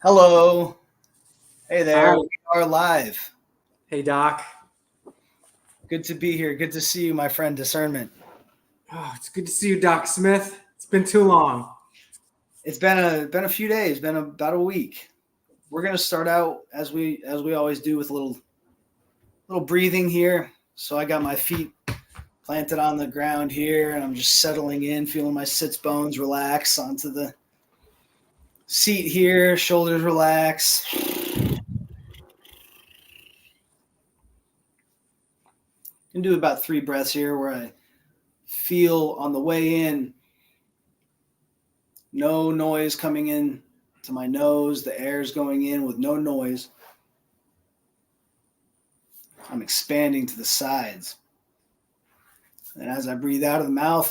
Hello. Hey Hi. there. We are live. Hey, Doc. Good to be here. Good to see you, my friend Discernment. Oh, it's good to see you, Doc Smith. It's been too long. It's been a few days, been about a week. We're gonna start out as we always do with a little breathing here. So I got my feet planted on the ground here and I'm just settling in, feeling my sits bones relax onto the seat here, shoulders relax. Can do about 3 breaths here where I feel on the way in no noise coming in to my nose. The air is going in with no noise. I'm expanding to the sides. And as I breathe out of the mouth,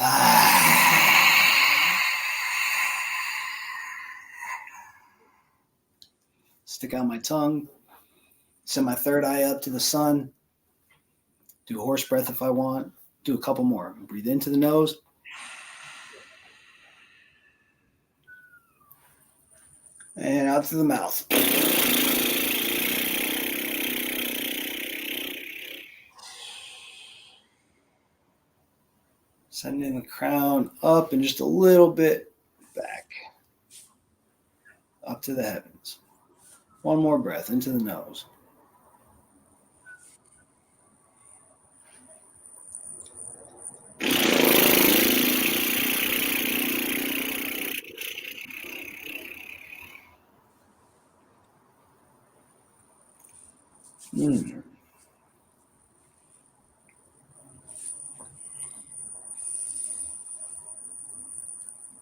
stick out my tongue, send my third eye up to the sun, do a horse breath if I want, do a couple more. Breathe into the nose. And out through the mouth. Sending the crown up and just a little bit back. Up to the heavens. One more breath into the nose.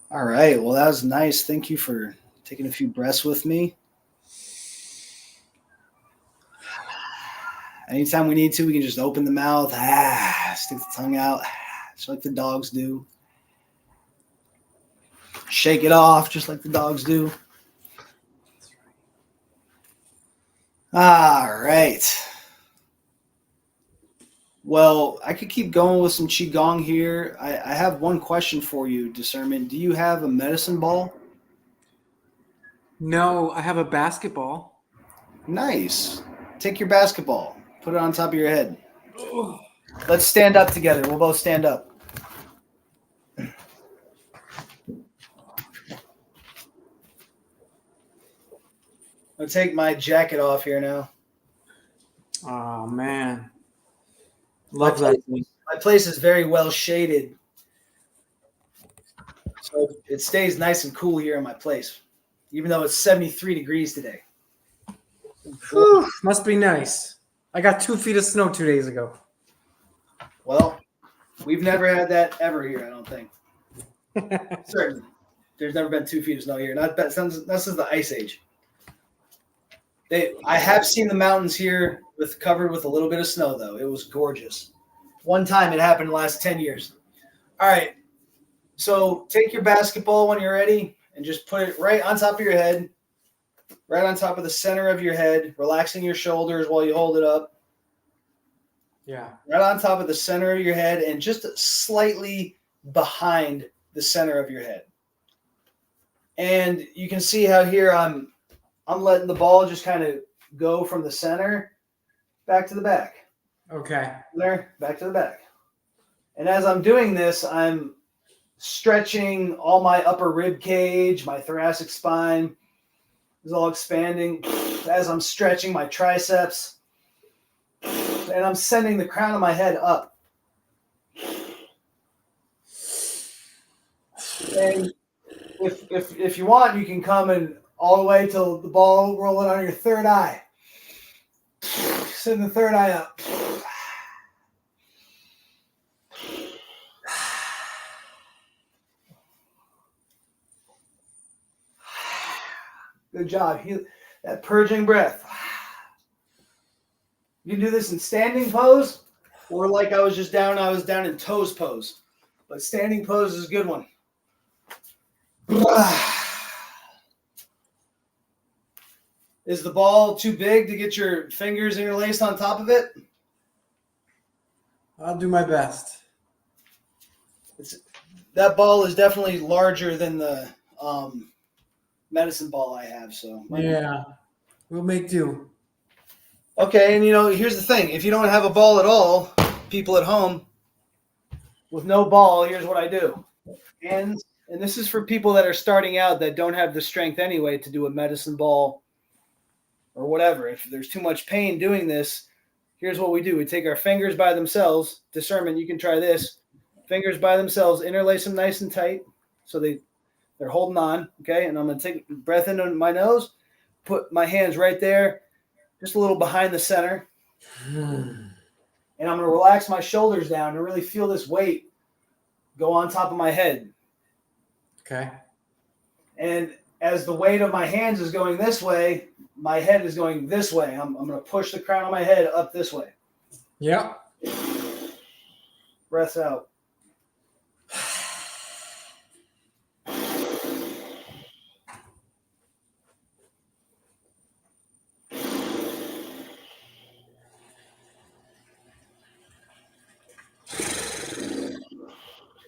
All right. Well, that was nice. Thank you for taking a few breaths with me. Anytime we need to, we can just open the mouth, stick the tongue out, just like the dogs do. Shake it off, just like the dogs do. All right. Well, I could keep going with some Qigong here. I have one question for you, Discernment. Do you have a medicine ball? No, I have a basketball. Nice. Take your basketball, put it on top of your head. Oh. Let's stand up together. We'll both stand up. I'll take my jacket off here now. Oh, man. Love that thing. My place is very well shaded, so it stays nice and cool here in my place, even though it's 73 degrees today. Whew, must be nice. I got 2 feet of snow 2 days ago. Well, we've never had that ever here, I don't think. Certainly. There's never been 2 feet of snow here. Not that since the Ice Age. I have seen the mountains here covered with a little bit of snow, though. It was gorgeous. One time it happened in the last 10 years. All right. So take your basketball when you're ready and just put it right on top of your head, right on top of the center of your head, relaxing your shoulders while you hold it up. Yeah. Right on top of the center of your head and just slightly behind the center of your head. And you can see how here I'm letting the ball just kind of go from the center back to the back. Okay. There, back to the back. And as I'm doing this, I'm stretching all my upper rib cage, my thoracic spine is all expanding as I'm stretching my triceps. And I'm sending the crown of my head up. And if you want, you can come and all the way till the ball rolling on your third eye. Send the third eye up. Good job. That purging breath. You can do this in standing pose, or like I was down in toes pose. But standing pose is a good one. Is the ball too big to get your fingers interlaced on top of it? I'll do my best. That ball is definitely larger than the medicine ball I have. So Yeah, we'll make do. Okay, and here's the thing: if you don't have a ball at all, people at home with no ball, here's what I do. And this is for people that are starting out that don't have the strength anyway to do a medicine ball or whatever. If there's too much pain doing this, here's what we do. We take our fingers by themselves. Discernment, you can try this. Fingers by themselves, interlace them nice and tight so they're holding on, okay? And I'm going to take a breath into my nose, put my hands right there, just a little behind the center. And I'm going to relax my shoulders down and really feel this weight go on top of my head. Okay. And as the weight of my hands is going this way, my head is going this way. I'm going to push the crown of my head up this way. Yep. Breath out.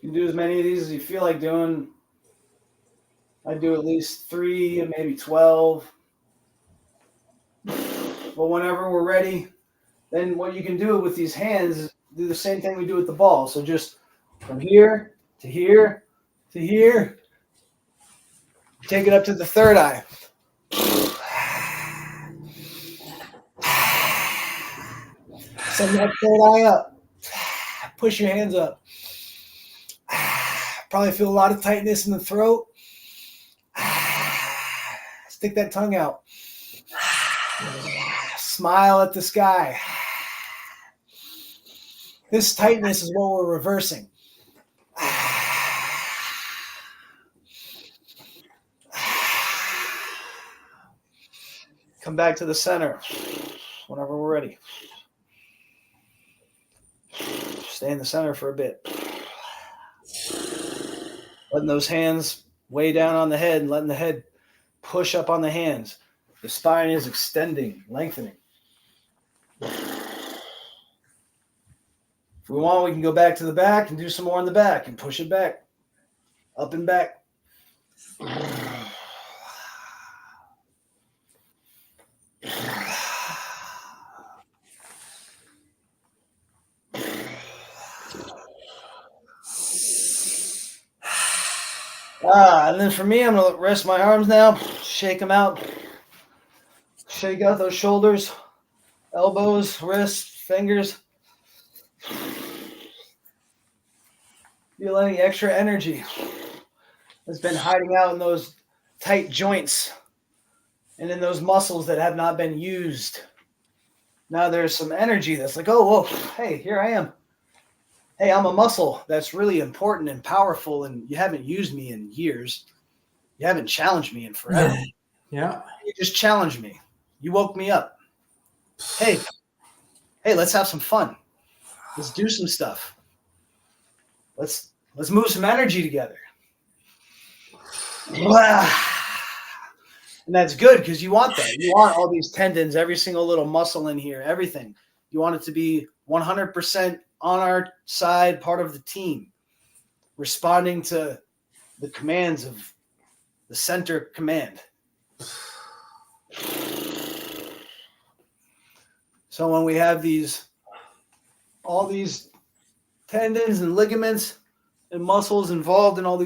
You can do as many of these as you feel like doing. I do at least 3 and maybe 12. But whenever we're ready, then what you can do with these hands is do the same thing we do with the ball. So just from here to here to here, take it up to the third eye. Send that third eye up. Push your hands up. Probably feel a lot of tightness in the throat. Stick that tongue out. Smile at the sky. This tightness is what we're reversing. Come back to the center whenever we're ready. Stay in the center for a bit. Letting those hands weigh down on the head and letting the head push up on the hands. The spine is extending, lengthening. If we want, we can go back to the back and do some more on the back and push it back, up and back. And then for me, I'm going to rest my arms now, shake them out, shake out those shoulders, elbows, wrists, fingers. Feel any extra energy that's been hiding out in those tight joints and in those muscles that have not been used. Now there's some energy that's like, oh, whoa, hey, here I am. Hey, I'm a muscle that's really important and powerful, and you haven't used me in years. You haven't challenged me in forever. Yeah. You just challenged me. You woke me up. Hey, let's have some fun. Let's do some stuff. Let's move some energy together. And that's good because you want that. You want all these tendons, every single little muscle in here, everything. You want it to be 100% on our side, part of the team, responding to the commands of the center command. So when we have all these tendons and ligaments and muscles involved in all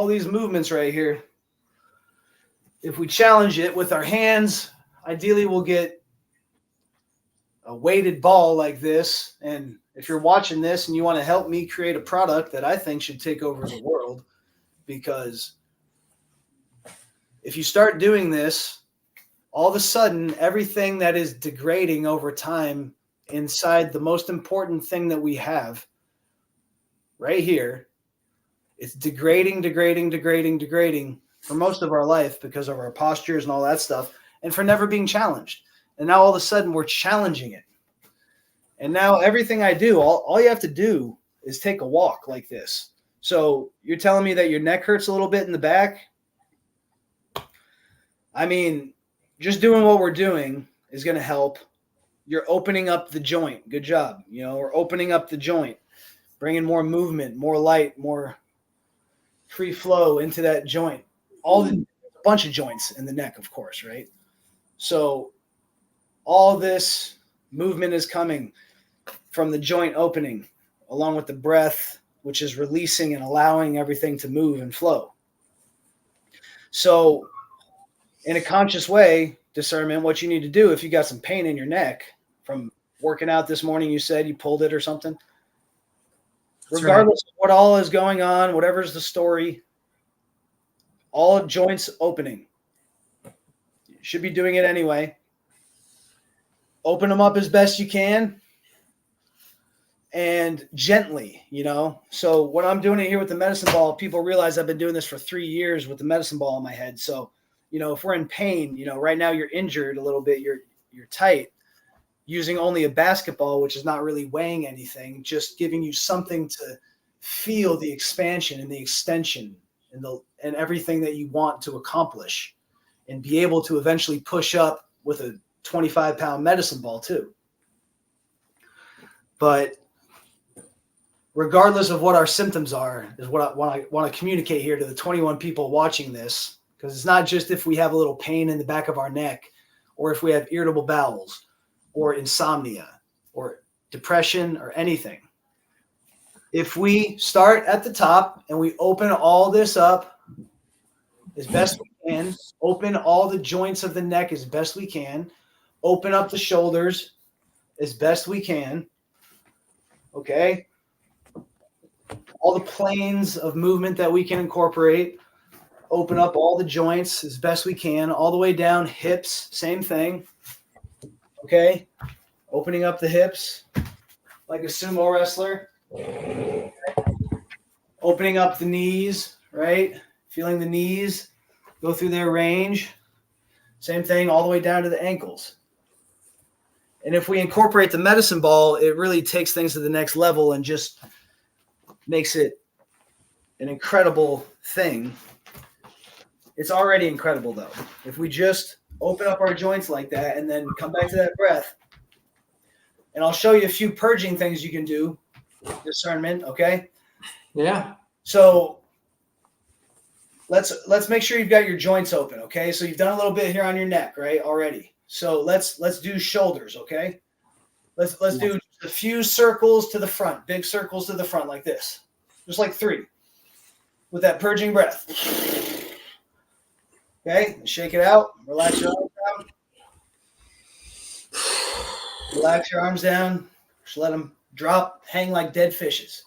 these movements right here, if we challenge it with our hands, ideally we'll get a weighted ball like this. And if you're watching this and you want to help me create a product that I think should take over the world, because if you start doing this, all of a sudden, everything that is degrading over time inside the most important thing that we have right here, it's degrading for most of our life because of our postures and all that stuff, and for never being challenged. And now all of a sudden we're challenging it. And now everything I do, all you have to do is take a walk like this. So you're telling me that your neck hurts a little bit in the back? I mean, just doing what we're doing is going to help. You're opening up the joint. Good job. We're opening up the joint, bringing more movement, more light, more free flow into that joint. All the bunch of joints in the neck, of course, right? So all this movement is coming from the joint opening, along with the breath, which is releasing and allowing everything to move and flow. So in a conscious way, discernment, what you need to do if you got some pain in your neck from working out this morning, you said you pulled it or something, That's regardless of what all is going on, whatever's the story, all joints opening. You should be doing it anyway. Open them up as best you can and gently, So when I'm doing it here with the medicine ball, people realize I've been doing this for 3 years with the medicine ball in my head. So, if we're in pain, right now you're injured a little bit, you're tight, using only a basketball, which is not really weighing anything, just giving you something to feel the expansion and the extension and everything that you want to accomplish and be able to eventually push up with a 25-pound medicine ball too. But regardless of what our symptoms are, is what I want to communicate here to the 21 people watching this, because it's not just if we have a little pain in the back of our neck or if we have irritable bowels or insomnia or depression or anything. If we start at the top and we open all this up as best we can, open all the joints of the neck as best we can, open up the shoulders as best we can, okay? All the planes of movement that we can incorporate, open up all the joints as best we can, all the way down, hips, same thing, okay? Opening up the hips like a sumo wrestler. Opening up the knees, right? Feeling the knees go through their range. Same thing all the way down to the ankles. And if we incorporate the medicine ball, it really takes things to the next level and just makes it an incredible thing. It's already incredible, though. If we just open up our joints like that and then come back to that breath, and I'll show you a few purging things you can do, discernment, okay? Yeah. So let's make sure you've got your joints open, okay? So you've done a little bit here on your neck, right, already. So let's do shoulders, okay? Let's do a few circles to the front, big circles to the front like this. Just like 3 with that purging breath. Okay, shake it out. Relax your arms down. Relax your arms down. Just let them drop, hang like dead fishes.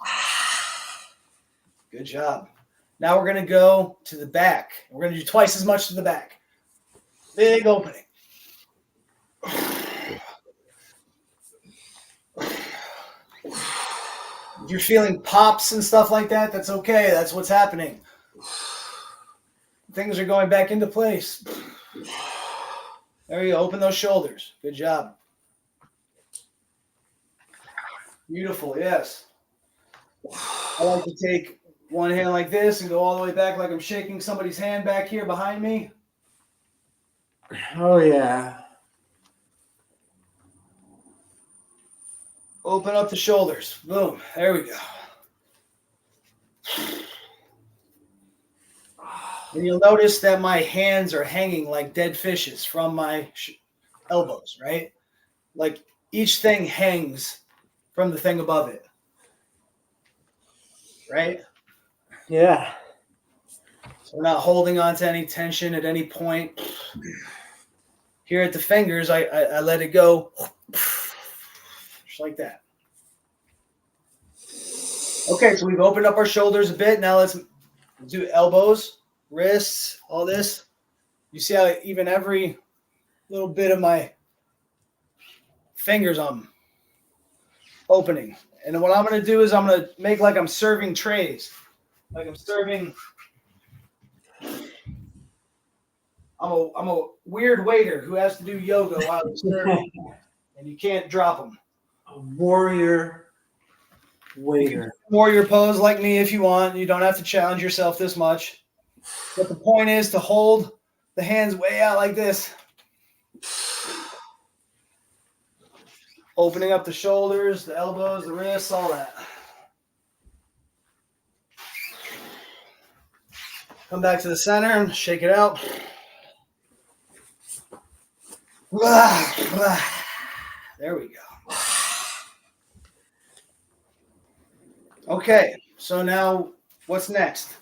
Good job. Now we're going to go to the back. We're going to do twice as much to the back. Big opening. If you're feeling pops and stuff like that, that's okay. That's what's happening. Things are going back into place. There you go. Open those shoulders. Good job. Beautiful. Yes. I like to take one hand like this and go all the way back like I'm shaking somebody's hand back here behind me. Oh, yeah. Open up the shoulders. Boom. There we go. And you'll notice that my hands are hanging like dead fishes from my elbows, right? Like each thing hangs from the thing above it. Right? Yeah. So we're not holding on to any tension at any point. Here at the fingers, I let it go. Just like that. Okay, so we've opened up our shoulders a bit. Now let's do elbows, wrists, all this. You see how even every little bit of my fingers I'm opening. And what I'm going to do is I'm going to make like I'm serving trays. Like I'm serving. I'm a weird waiter who has to do yoga while he's serving. And you can't drop them. A warrior waiter. Warrior pose like me if you want. You don't have to challenge yourself this much. But the point is to hold the hands way out like this. Opening up the shoulders, the elbows, the wrists, all that. Come back to the center and shake it out. There we go. Okay, so now what's next?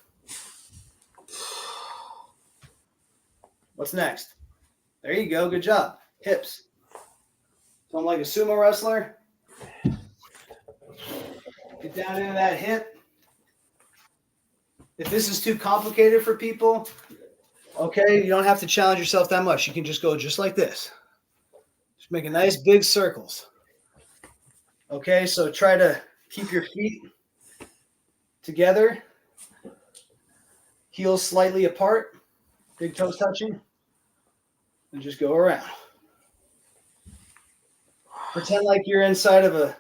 What's next? There you go. Good job. Hips. So I'm like a sumo wrestler. Get down into that hip. If this is too complicated for people, okay, you don't have to challenge yourself that much. You can just go just like this. Just make a nice big circles. Okay, so try to keep your feet together. Heels slightly apart. Big toes touching. And just go around. Pretend like you're inside of a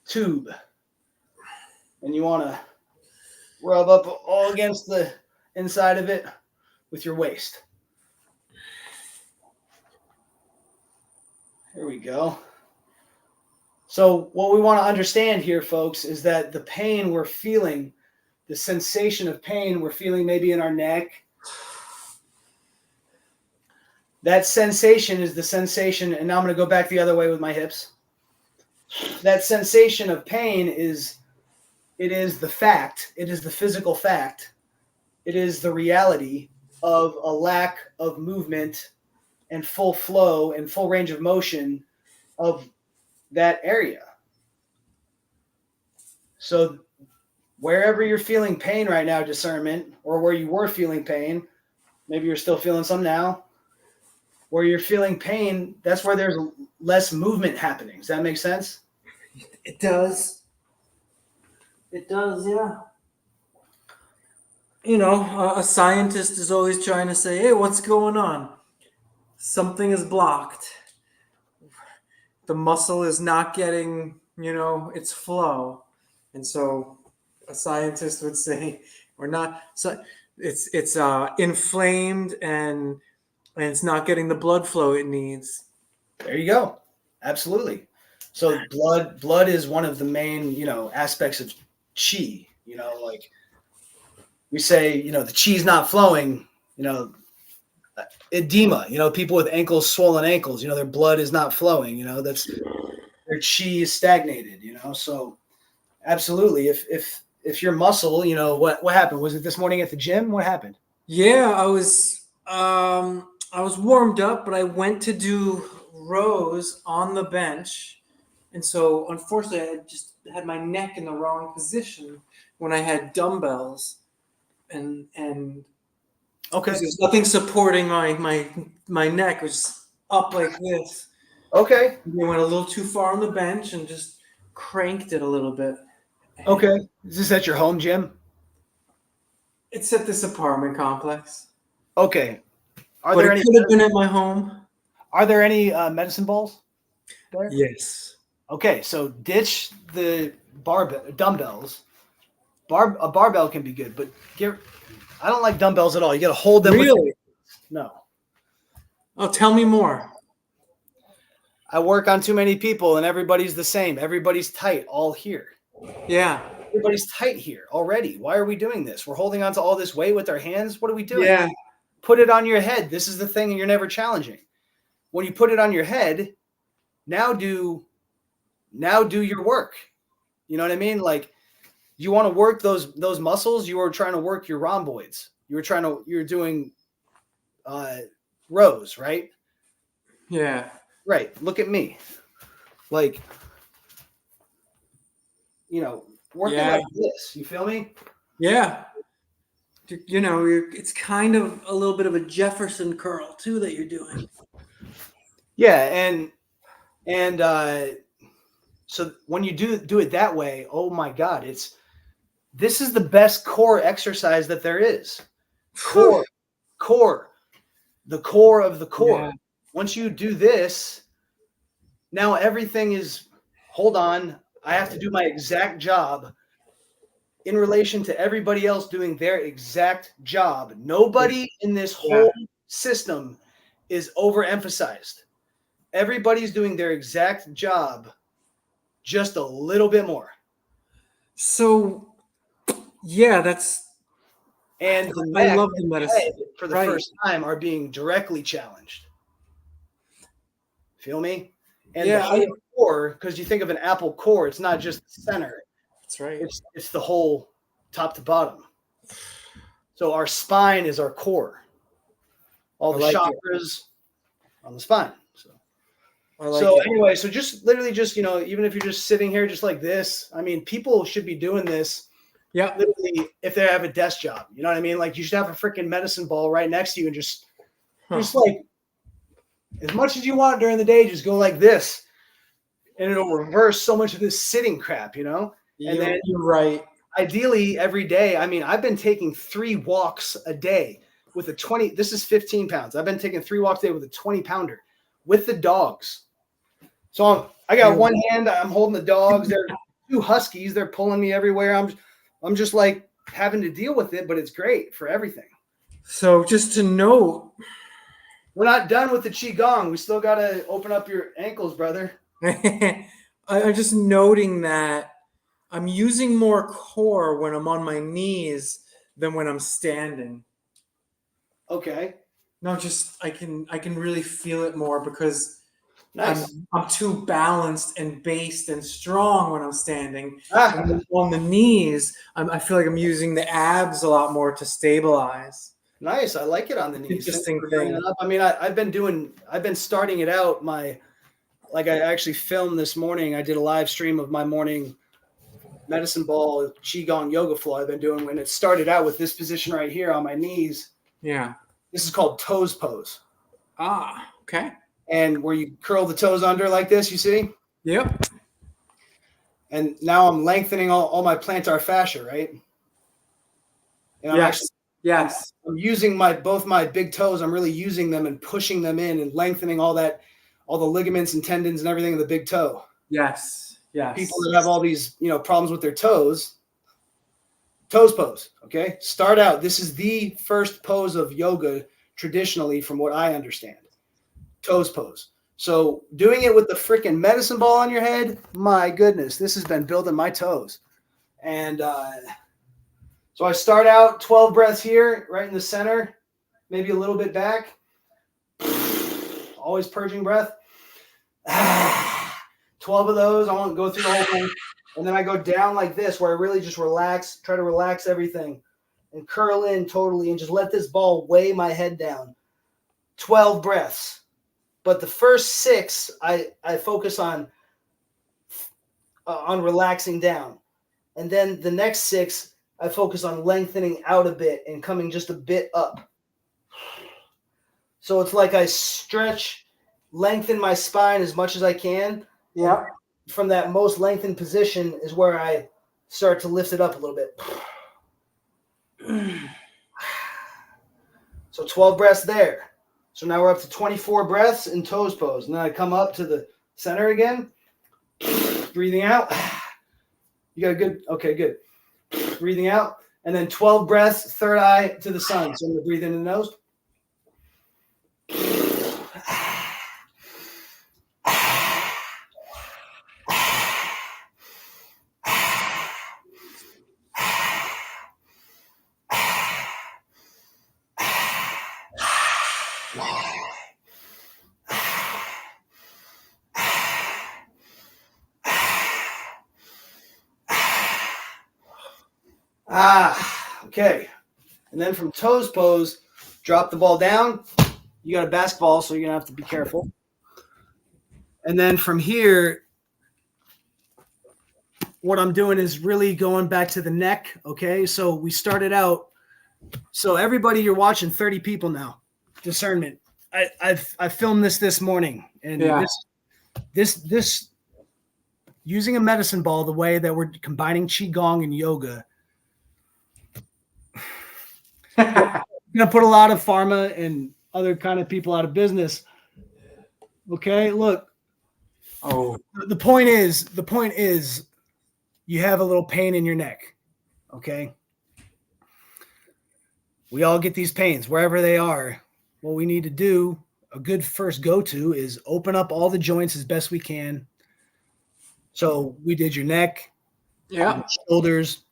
tube. And you want to rub up all against the inside of it with your waist. Here we go. So what we want to understand here, folks, is that the pain we're feeling, the sensation of pain we're feeling maybe in our neck, that sensation is the sensation, and now I'm going to go back the other way with my hips. That sensation of pain is the fact, it is the physical fact, it is the reality of a lack of movement and full flow and full range of motion of that area. So wherever you're feeling pain right now, discernment, or where you were feeling pain, maybe you're still feeling some now, where you're feeling pain, that's where there's less movement happening. Does that make sense? It does. It does, yeah. You know, a scientist is always trying to say, hey, what's going on? Something is blocked. The muscle is not getting, its flow. And so a scientist would say, we're not, so it's inflamed and it's not getting the blood flow it needs. There you go. Absolutely. So blood is one of the main, aspects of chi, like we say, the chi is not flowing, edema, people with swollen ankles, their blood is not flowing, that's their chi is stagnated, so absolutely. If your muscle, what happened? Was it this morning at the gym? What happened? Yeah, I was warmed up, but I went to do rows on the bench. And so unfortunately I just had my neck in the wrong position when I had dumbbells and Okay. there's nothing supporting my neck. It was up like this. Okay. We went a little too far on the bench and just cranked it a little bit. Okay. Is this at your home gym? It's at this apartment complex. Okay. But it could have been at my home. Are there any medicine balls there? Yes. Okay, so ditch the dumbbells. A barbell can be good, but I don't like dumbbells at all. You got to hold them. Really? No. Oh, tell me more. I work on too many people, and everybody's the same. Everybody's tight all here. Yeah. Everybody's tight here already. Why are we doing this? We're holding on to all this weight with our hands. What are we doing? Yeah. Put it on your head. This is the thing, and you're never challenging. When you put it on your head, now do your work. You know what I mean? Like, you want to work those muscles. You are trying to work your rhomboids. You're doing rows, right? Yeah. Right. Look at me. Like, working like this. You feel me? Yeah. It's kind of a little bit of a Jefferson curl too that you're doing. Yeah, and so when you do it that way, oh my God, this is the best core exercise that there is. Core, the core of the core. Yeah. Once you do this, now everything is, hold on, I have to do my exact job in relation to everybody else doing their exact job. Nobody in this whole system is overemphasized. Everybody's doing their exact job, just a little bit more. So, yeah, and I love the medicine. For the first time are being directly challenged. Feel me? And Yeah, the whole core, because you think of an apple core, it's not just the center. that's right. It's the whole top to bottom. So our spine is our core. All the chakras on the spine. So anyway, so just literally just, even if you're just sitting here just like this, I mean, people should be doing this. Yeah. Literally, if they have a desk job, you know what I mean? Like you should have a freaking medicine ball right next to you and just like as much as you want during the day, just go like this. And it'll reverse so much of this sitting crap, And then you're right. Ideally every day. I mean, I've been taking 3 walks a day with a 20. This is 15 pounds. I've been taking 3 walks a day with a 20-pounder with the dogs. So I got one hand, I'm holding the dogs. They're 2 huskies. They're pulling me everywhere. I'm just like having to deal with it, but it's great for everything. So just to note, we're not done with the Qigong. We still got to open up your ankles, brother. I'm just noting that I'm using more core when I'm on my knees than when I'm standing. Okay. No, just I can really feel it more because nice. I'm too balanced and based and strong when I'm standing. And on the knees, I feel like I'm using the abs a lot more to stabilize. Nice. I like it on the knees. Interesting thing. I mean, I've been starting it out. I actually filmed this morning. I did a live stream of my morning medicine ball Qigong yoga flow I've been doing when it started out with this position right here on my knees. Yeah. This is called toes pose. Ah, okay. And where you curl the toes under like this, you see? Yep. And now I'm lengthening all my plantar fascia, right? And yes. I'm using both my big toes. I'm really using them and pushing them in and lengthening all the ligaments and tendons and everything in the big toe. Yes. Yes. People that have all these, problems with their toes pose. Okay. Start out. This is the first pose of yoga traditionally, from what I understand. Toes pose. So doing it with the freaking medicine ball on your head, my goodness, this has been building my toes. And so I start out 12 breaths here, right in the center, maybe a little bit back. Always purging breath. 12 of those. I won't go through the whole thing. And then I go down like this, where I really just relax, try to relax everything and curl in totally and just let this ball weigh my head down. 12 breaths. But the first 6, I focus on relaxing down. And then the next 6, I focus on lengthening out a bit and coming just a bit up. So it's like I lengthen my spine as much as I can. Yeah. From that most lengthened position is where I start to lift it up a little bit. So 12 breaths there. So now we're up to 24 breaths in toes pose. And then I come up to the center again. Breathing out. You got a good, okay, good. Breathing out. And then 12 breaths, third eye to the sun. So I'm going to breathe in the nose. Okay. And then from toes pose, drop the ball down. You got a basketball, so you're going to have to be careful. And then from here, what I'm doing is really going back to the neck. Okay. So we started out. So everybody, you're watching 30 people now. Discernment. I filmed this morning, and this using a medicine ball, the way that we're combining Qigong and yoga, gonna put a lot of pharma and other kind of people out of business. Okay, look. Oh, the point is, you have a little pain in your neck. Okay, we all get these pains wherever they are. What we need to do, a good first go-to, is open up all the joints as best we can. So we did your neck, yeah, shoulders,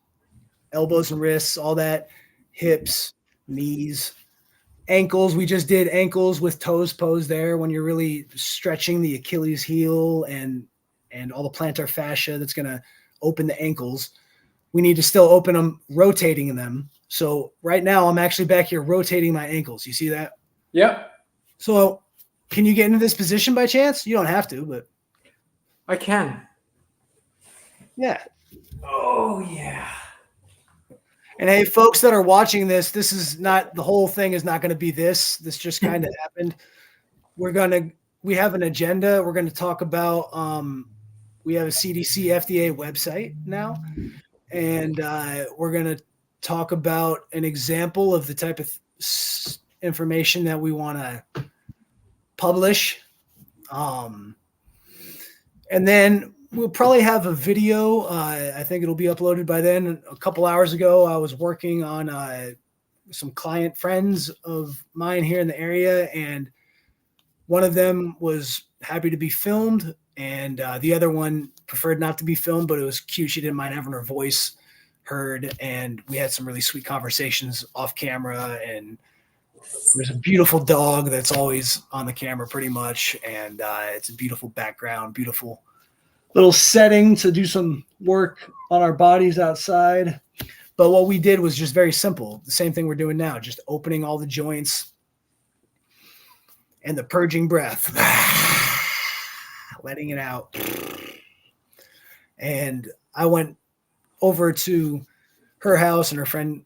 elbows and wrists, all that, hips, knees, ankles. We just did ankles with toes pose there when you're really stretching the Achilles heel and all the plantar fascia that's going to open the ankles. We need to still open them, rotating them. So right now I'm actually back here rotating my ankles. You see that? Yep. So can you get into this position by chance? You don't have to, but I can. yeah. Oh, yeah. And hey, folks that are watching this, this is not, the whole thing is not going to be this. This just kind of happened. We have an agenda. We're going to talk about, we have a CDCFDA website now, and we're going to talk about an example of the type of information that we want to publish. And then we'll probably have a video. I think it'll be uploaded by then. A couple hours ago, I was working on some client friends of mine here in the area, and one of them was happy to be filmed, and the other one preferred not to be filmed, but it was cute. She didn't mind having her voice heard, and we had some really sweet conversations off camera, and there's a beautiful dog that's always on the camera pretty much, and it's a beautiful background, beautiful little setting to do some work on our bodies outside. But what we did was just very simple. The same thing we're doing now, just opening all the joints and the purging breath, letting it out. And I went over to her house, and her friend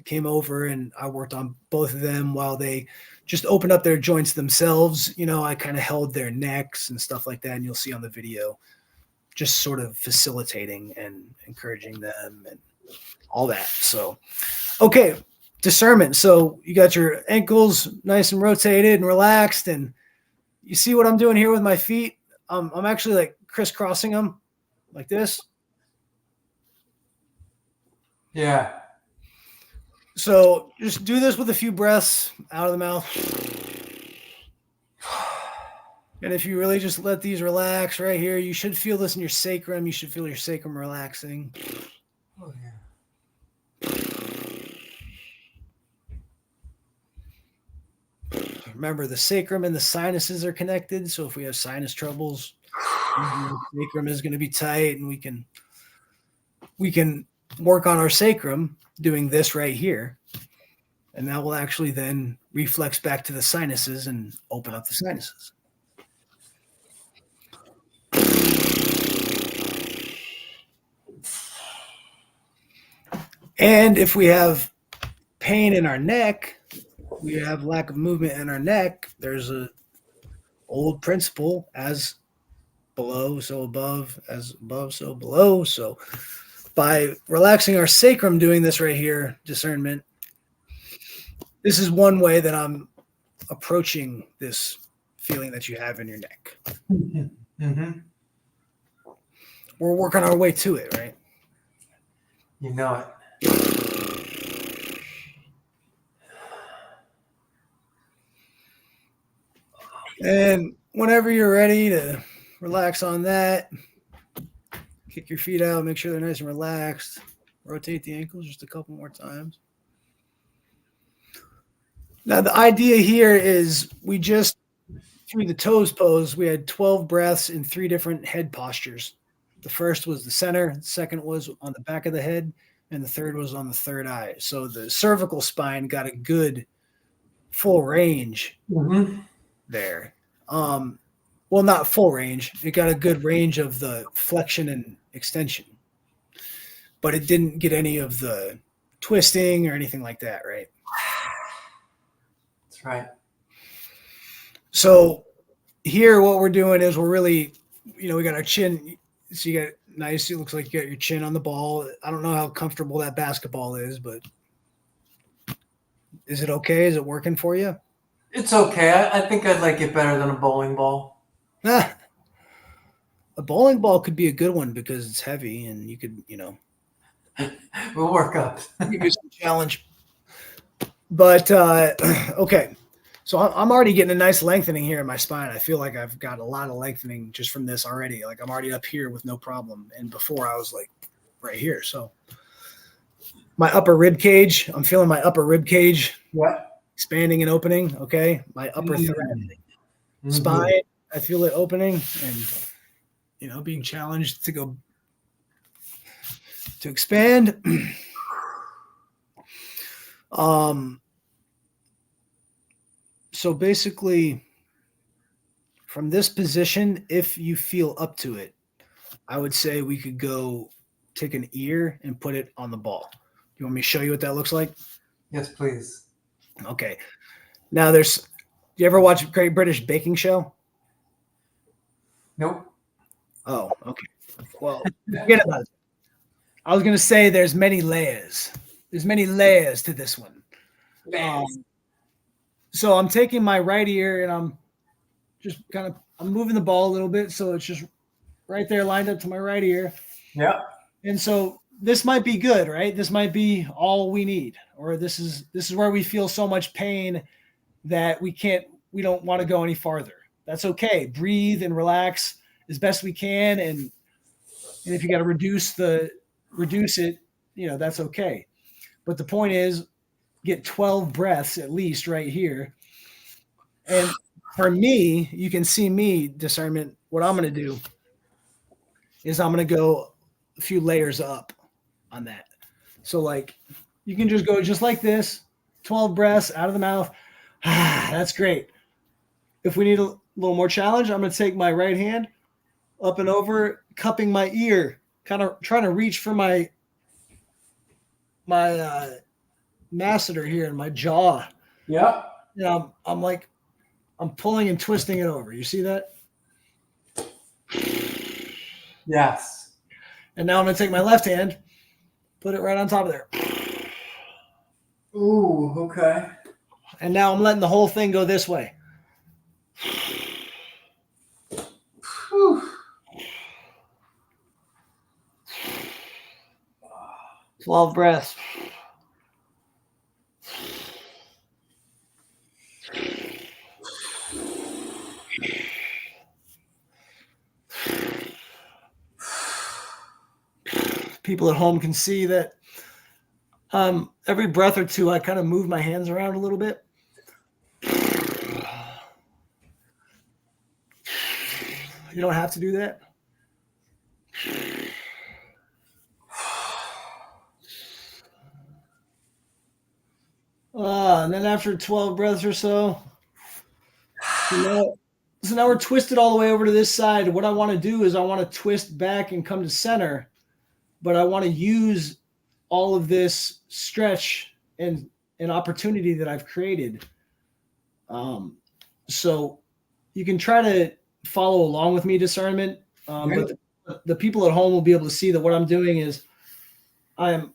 came over, and I worked on both of them while they just opened up their joints themselves. You know, I kind of held their necks and stuff like that, and you'll see on the video, just sort of facilitating and encouraging them and all that. So, okay, discernment. So you got your ankles nice and rotated and relaxed, and you see what I'm doing here with my feet? I'm actually like crisscrossing them like this. Yeah. So just do this with a few breaths out of the mouth. And if you really just let these relax right here, you should feel this in your sacrum. You should feel your sacrum relaxing. Oh, yeah. Remember, the sacrum and the sinuses are connected. So if we have sinus troubles, the sacrum is going to be tight, and we can work on our sacrum doing this right here. And that will actually then reflex back to the sinuses and open up the sinuses. And if we have pain in our neck, we have lack of movement in our neck, there's a old principle: as below, so above; as above, so below. So by relaxing our sacrum, doing this right here, discernment, this is one way that I'm approaching this feeling that you have in your neck. Mm-hmm. We're working our way to it, right? You know it. And whenever you're ready to relax on that, kick your feet out, make sure they're nice and relaxed. Rotate the ankles just a couple more times. Now, the idea here is we just, through the toes pose, we had 12 breaths in 3 different head postures. The first was the center, the second was on the back of the head, and the third was on the third eye. So the cervical spine got a good full range there. Well, not full range. It got a good range of the flexion and extension, but it didn't get any of the twisting or anything like that, right? That's right. So here what we're doing is we're really, we got our chin. So you got nice, it looks like you got your chin on the ball. I don't know how comfortable that basketball is, but is it okay? Is it working for you? It's okay. I think I'd like it better than a bowling ball. A bowling ball could be a good one because it's heavy and you could, We'll work up. give you some challenge. But okay. So I'm already getting a nice lengthening here in my spine. I feel like I've got a lot of lengthening just from this already. Like I'm already up here with no problem. And before I was like right here. So my upper rib cage, I'm feeling my upper rib cage What? expanding and opening. Okay, my upper thoracic spine. I feel it opening and being challenged to go to expand. So basically, from this position, if you feel up to it, I would say we could go take an ear and put it on the ball. You want me to show you what that looks like? Yes, please. Okay. Now do you ever watch Great British Baking Show? Nope. Oh, okay. Well, forget about it. I was going to say there's many layers. There's many layers to this one. So I'm taking my right ear and I'm just I'm moving the ball a little bit so it's just right there lined up to my right ear. Yeah. And so this might be good, right? This might be all we need, or this is where we feel so much pain that we don't want to go any farther. That's okay. Breathe and relax as best we can, and if you got to reduce it, that's okay. But the point is, get 12 breaths at least right here. And for me, you can see me discernment. What I'm going to do is I'm going to go a few layers up on that. So like you can just go just like this, 12 breaths out of the mouth. That's great. If we need a little more challenge, I'm going to take my right hand up and over, cupping my ear, kind of trying to reach for my masseter here in my jaw. Yeah. I'm pulling and twisting it over. You see that? Yes. And now I'm going to take my left hand, put it right on top of there. Ooh, okay. And now I'm letting the whole thing go this way. Whew. 12 breaths. People at home can see that every breath or two, I kind of move my hands around a little bit. You don't have to do that. And then after 12 breaths or so now we're twisted all the way over to this side. What I want to do is I want to twist back and come to center, but I want to use all of this stretch and an opportunity that I've created. So you can try to follow along with me, discernment. But the people at home will be able to see that what I'm doing is I'm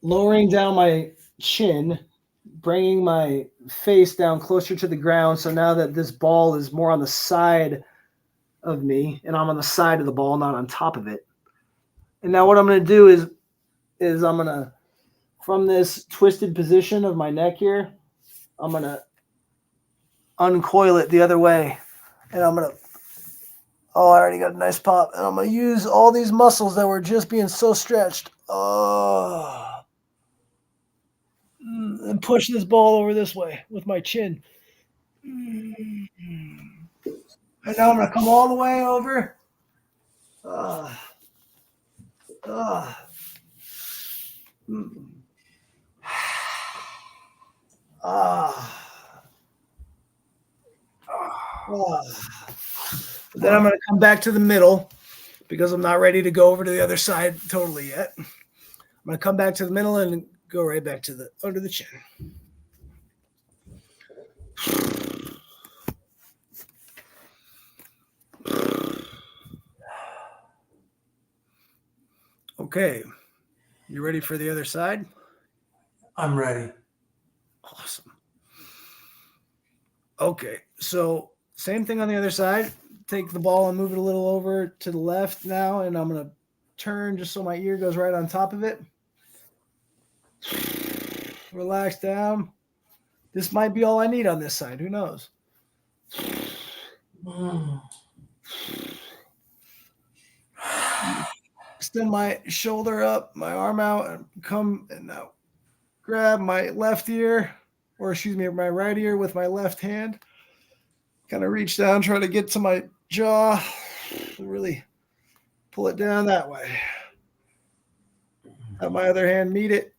lowering down my chin, bringing my face down closer to the ground. So now that this ball is more on the side of me and I'm on the side of the ball, not on top of it. And now what I'm going to do is I'm going to, from this twisted position of my neck here, I'm going to uncoil it the other way. And I'm going to, I already got a nice pop. And I'm going to use all these muscles that were just being so stretched. And push this ball over this way with my chin. And now I'm going to come all the way over. Then I'm going to come back to the middle because I'm not ready to go over to the other side totally yet. I'm going to come back to the middle and go right back to under the chin. Okay. You ready for the other side? I'm ready. Awesome. Okay. So same thing on the other side. Take the ball and move it a little over to the left now. And I'm going to turn just so my ear goes right on top of it. Relax down. This might be all I need on this side. Who knows? Extend my shoulder up, my arm out, and come and out. grab my left ear, or excuse me, my right ear with my left hand. Kind of reach down, try to get to my jaw, really pull it down that way. Have my other hand meet it.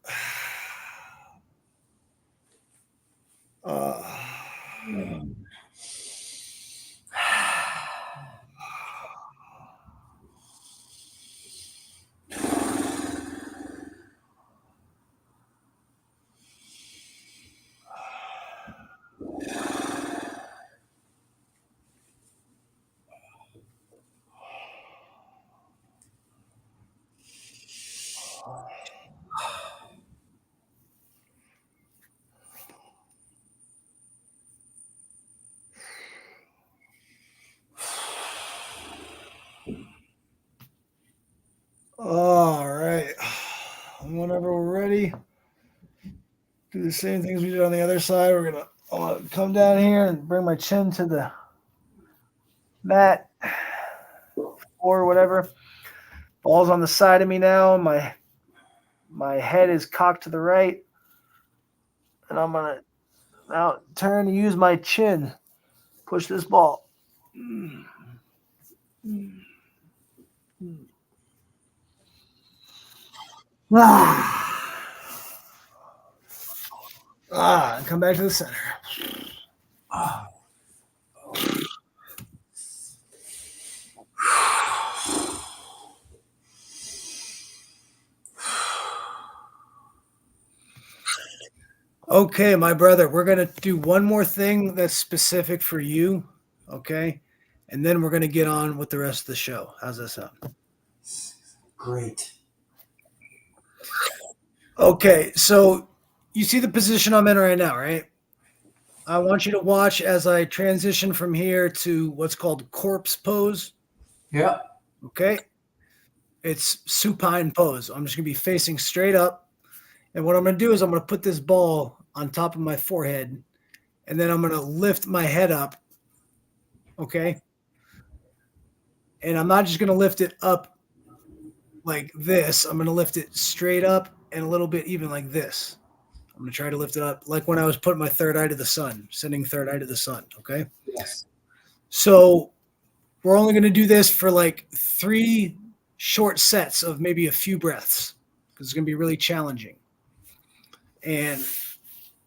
All right. Whenever we're ready, do the same things we did on the other side. I'm gonna come down here and bring my chin to the mat or whatever. Ball's on the side of me now. My head is cocked to the right, and I'm gonna now turn and use my chin. Push this ball. And come back to the center. Okay, my brother, we're going to do one more thing that's specific for you, okay? And then we're going to get on with the rest of the show. How's that sound? Great. Okay, so you see the position I'm in right now, right? I want you to watch as I transition from here to what's called corpse pose. Yeah. Okay? It's supine pose. I'm just going to be facing straight up. And what I'm going to do is I'm going to put this ball on top of my forehead, and then I'm going to lift my head up. Okay? And I'm not just going to lift it up like this. I'm going to lift it straight up and a little bit even like this. I'm going to try to lift it up like when I was putting my third eye to the sun, sending third eye to the sun. Okay? Yes. So we're only going to do this for like 3 short sets of maybe a few breaths because it's going to be really challenging. And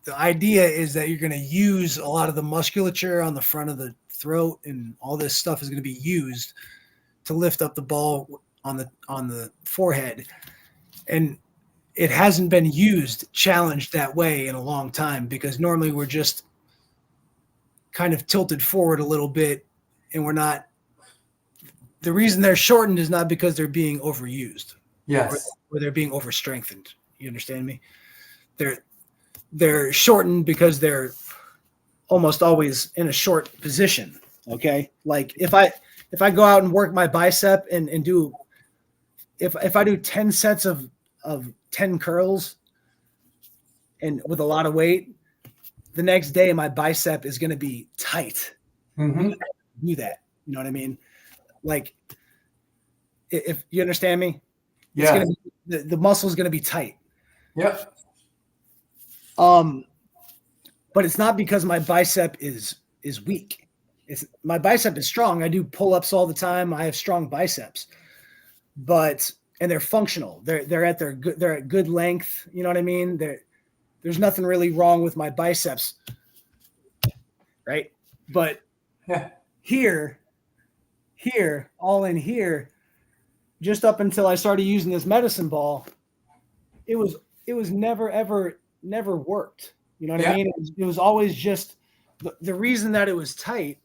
the idea is that you're going to use a lot of the musculature on the front of the throat, and all this stuff is going to be used to lift up the ball on the forehead. And it hasn't been challenged that way in a long time, because normally we're just kind of tilted forward a little bit, and we're not. The reason they're shortened is not because they're being overused. Yes. Or they're being overstrengthened. You understand me? They're shortened because they're almost always in a short position. Okay. Like if I go out and work my bicep and do, if I do 10 sets of 10 curls and with a lot of weight, the next day my bicep is going to be tight. Mm-hmm. Do that. You know what I mean? Like if you understand me, yeah, it's going to be, the muscle is going to be tight. Yep. But it's not because my bicep is weak. My bicep is strong. I do pull-ups all the time. I have strong biceps, and they're functional. They're at good length. You know what I mean? There's nothing really wrong with my biceps, right? But Yeah. here, all in here, just up until I started using this medicine ball, it was never worked. You know what I mean? It was always just the reason that it was tight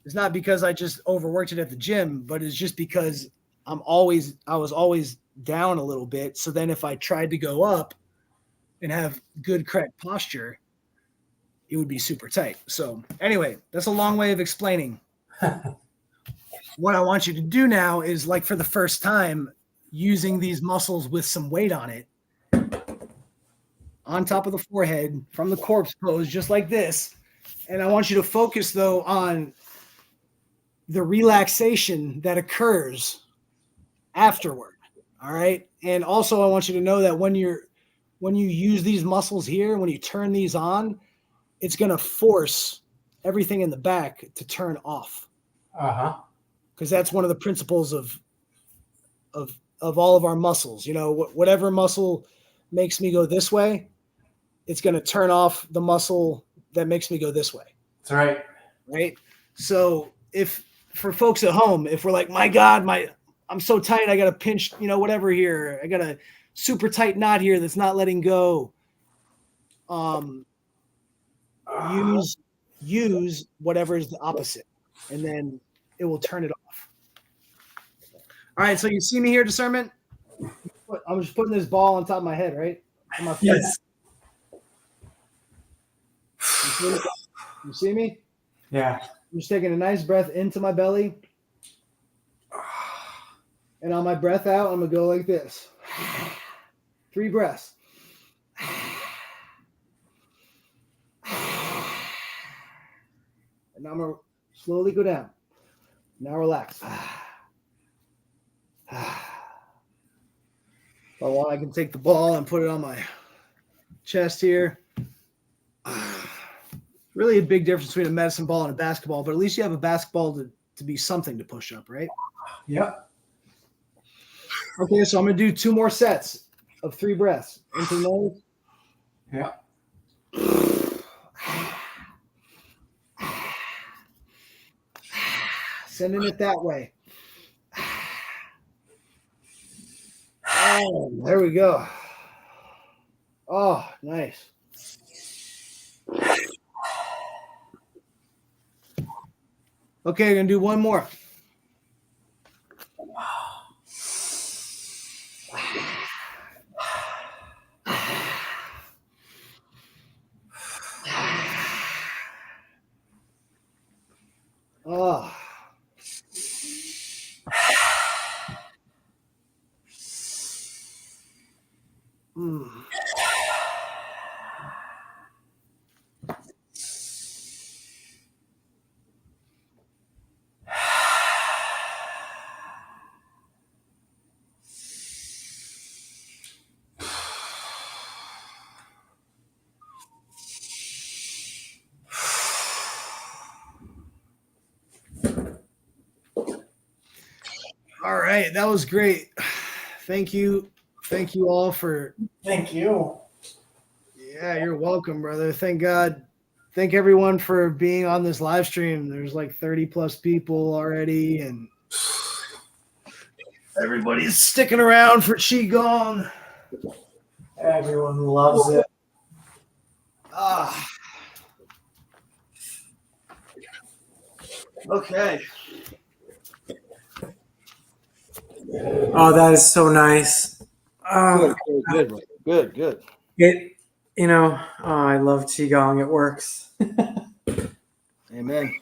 is not because I just overworked it at the gym, but it's just because I was always down a little bit. So then if I tried to go up and have good correct posture, it would be super tight. So anyway, that's a long way of explaining. What I want you to do now is, like, for the first time, using these muscles with some weight on it, on top of the forehead from the corpse pose, just like this. And I want you to focus, though, on the relaxation that occurs afterward. All right. And also I want you to know that when you're when you use these muscles here, when you turn these on, it's going to force everything in the back to turn off. Because that's one of the principles of all of our muscles. You know, whatever muscle makes me go this way, it's going to turn off the muscle that makes me go this way. That's right. Right. So if for folks at home, if we're like, my God, I'm so tight, I got to pinch, you know, whatever here, I got a super tight knot here that's not letting go. Use whatever is the opposite, and then it will turn it off. All right. So you see me here, discernment. I'm just putting this ball on top of my head, right? On my Yes. You see me? Yeah. I'm just taking a nice breath into my belly. And on my breath out, I'm going to go like this. 3 breaths. And now I'm going to slowly go down. Now relax. If I want, I can take the ball and put it on my chest here. Really a big difference between a medicine ball and a basketball, but at least you have a basketball to be something to push up, right? Yep. Okay, so I'm going to do 2 more sets of 3 breaths. Into the nose. Yeah. Sending it that way. Oh, there we go. Oh, nice. Okay, I'm going to do 1 more. Oh. All right, that was great. Thank you all for. Thank you. Yeah, you're welcome, brother. Thank God. Thank everyone for being on this live stream. There's like 30 plus people already, and everybody's sticking around for Qigong. Everyone loves it. Okay. Oh, that is so nice. Good. It, you know, I love Qigong. It works. Amen.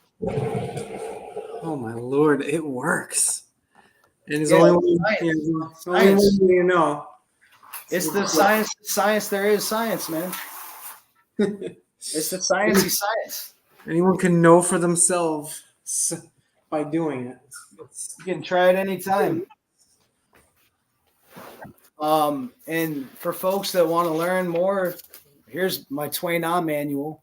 Oh my Lord, it works. And it's Yeah, only one science. you know. It's the science there is science, man. It's the sciencey science. Anyone can know for themselves by doing it. You can try it anytime. And for folks that want to learn more, here's my Tway Na manual.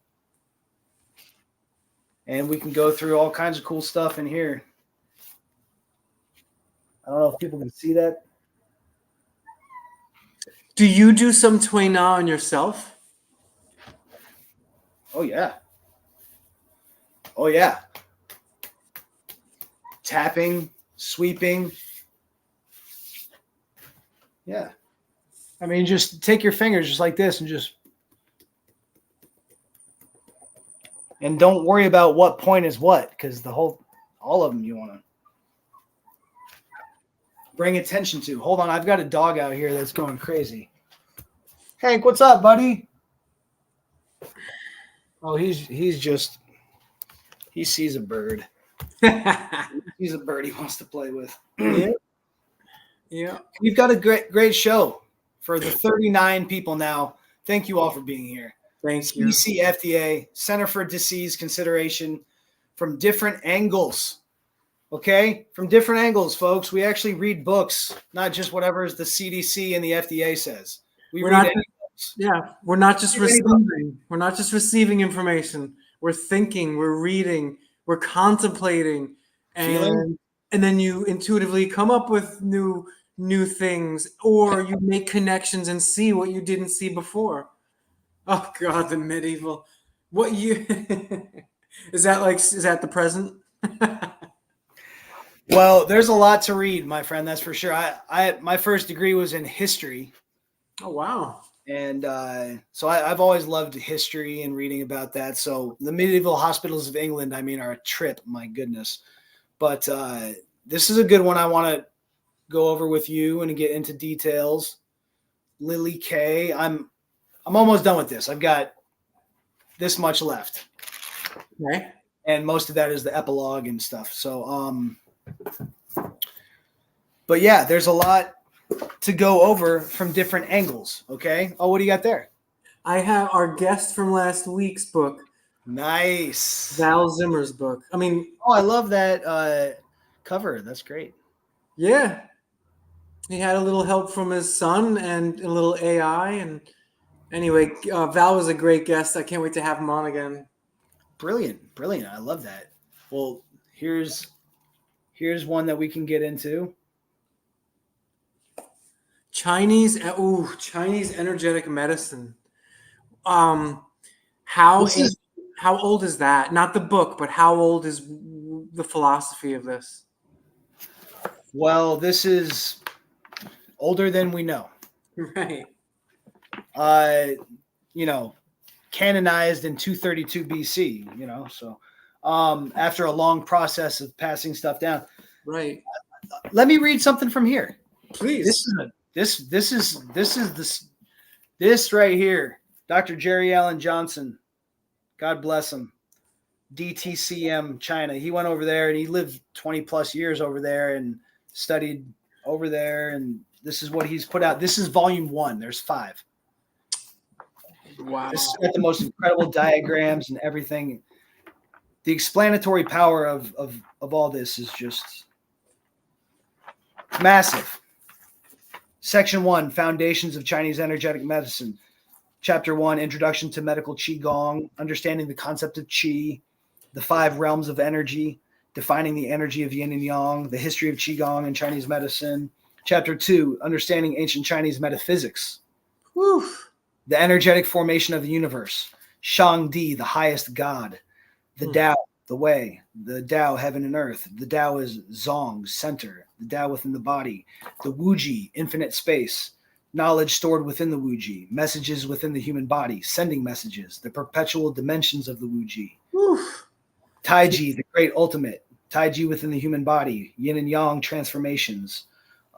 And we can go through all kinds of cool stuff in here. I don't know if people can see that. Do you do some Tway Na on yourself? Oh, yeah. Oh, yeah. Tapping, sweeping. Yeah. I mean, just take your fingers just like this and don't worry about what point is what, because all of them you want to bring attention to. Hold on. I've got a dog out here that's going crazy. Hank, what's up, buddy? Oh, he sees a bird. He's a bird he wants to play with. Yeah. We've got a great show for the 39 people now. Thank you all for being here. Thank you. CDCFDA, Center for Disease Consideration, from different angles. Okay? From different angles, folks. We actually read books, not just whatever the CDC and the FDA says. We're not Yeah, we're not just Read any book. receiving. We're not just receiving information. We're thinking. We're reading. We're contemplating, Feeling. and then you intuitively come up with new things, or you make connections and see what you didn't see before. Oh God, the medieval. What you is that like? Is that the present? Well, there's a lot to read, my friend. That's for sure. My first degree was in history, Oh wow. and so I've always loved history and reading about that. So the medieval hospitals of England, I mean, are a trip. My goodness. But this is a good one. I want to go over with you and get into details. Lily K. I'm almost done with this. I've got this much left, Okay. and most of that is the epilogue and stuff. So but yeah, there's a lot to go over from different angles. Okay. Oh, what do you got there? I have our guest from last week's book, Nice. Val Zimmer's book. I mean, Oh, I love that cover. That's great. yeah, he had a little help from his son and a little AI. And anyway, Val was a great guest. I can't wait to have him on again. Brilliant. Brilliant. I love that. Well, here's one that we can get into. Chinese energetic medicine. How old is that? Not the book, but how old is the philosophy of this? Well, this is older than we know. Right. Canonized in 232 BC, so after a long process of passing stuff down. Right. Let me read something from here. Please. This right here. Dr. Jerry Allen Johnson, God bless him. DTCM China. He went over there and he lived 20 plus years over there and studied over there. And this is what he's put out. This is volume 1. There's 5. Wow. This has got the most incredible diagrams and everything. The explanatory power of all this is just massive. Section 1, Foundations of Chinese Energetic Medicine. Chapter 1, Introduction to Medical Qigong, understanding the concept of Qi, the 5 realms of energy, defining the energy of yin and yang, the history of Qigong and Chinese medicine. Chapter 2, Understanding Ancient Chinese Metaphysics. Whew. The energetic formation of the universe. Shangdi, the highest God. The Tao, the way. The Tao, heaven and earth. The Tao is Zong, center. The Tao within the body. The Wuji, infinite space. Knowledge stored within the Wuji. Messages within the human body. Sending messages. The perpetual dimensions of the Wuji. Taiji, the great ultimate. Taiji within the human body. Yin and yang transformations.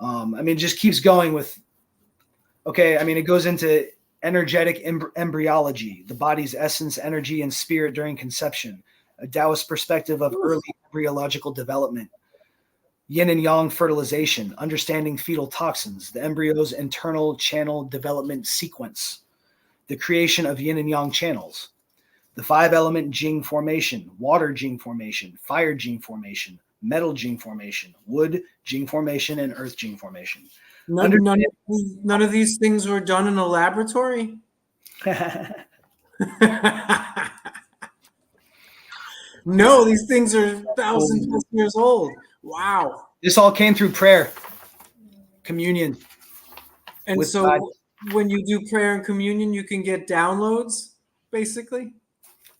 It just keeps going with, it goes into energetic embryology, the body's essence, energy, and spirit during conception, a Taoist perspective of early embryological development, yin and yang fertilization, understanding fetal toxins, the embryo's internal channel development sequence, the creation of yin and yang channels, the 5-element Jing formation, water Jing formation, fire Jing formation, metal Jing formation, wood Jing formation, and earth Jing formation. None of these things were done in a laboratory? No, these things are thousands of years old. Wow. This all came through prayer, communion. And so God. When you do prayer and communion, you can get downloads, basically?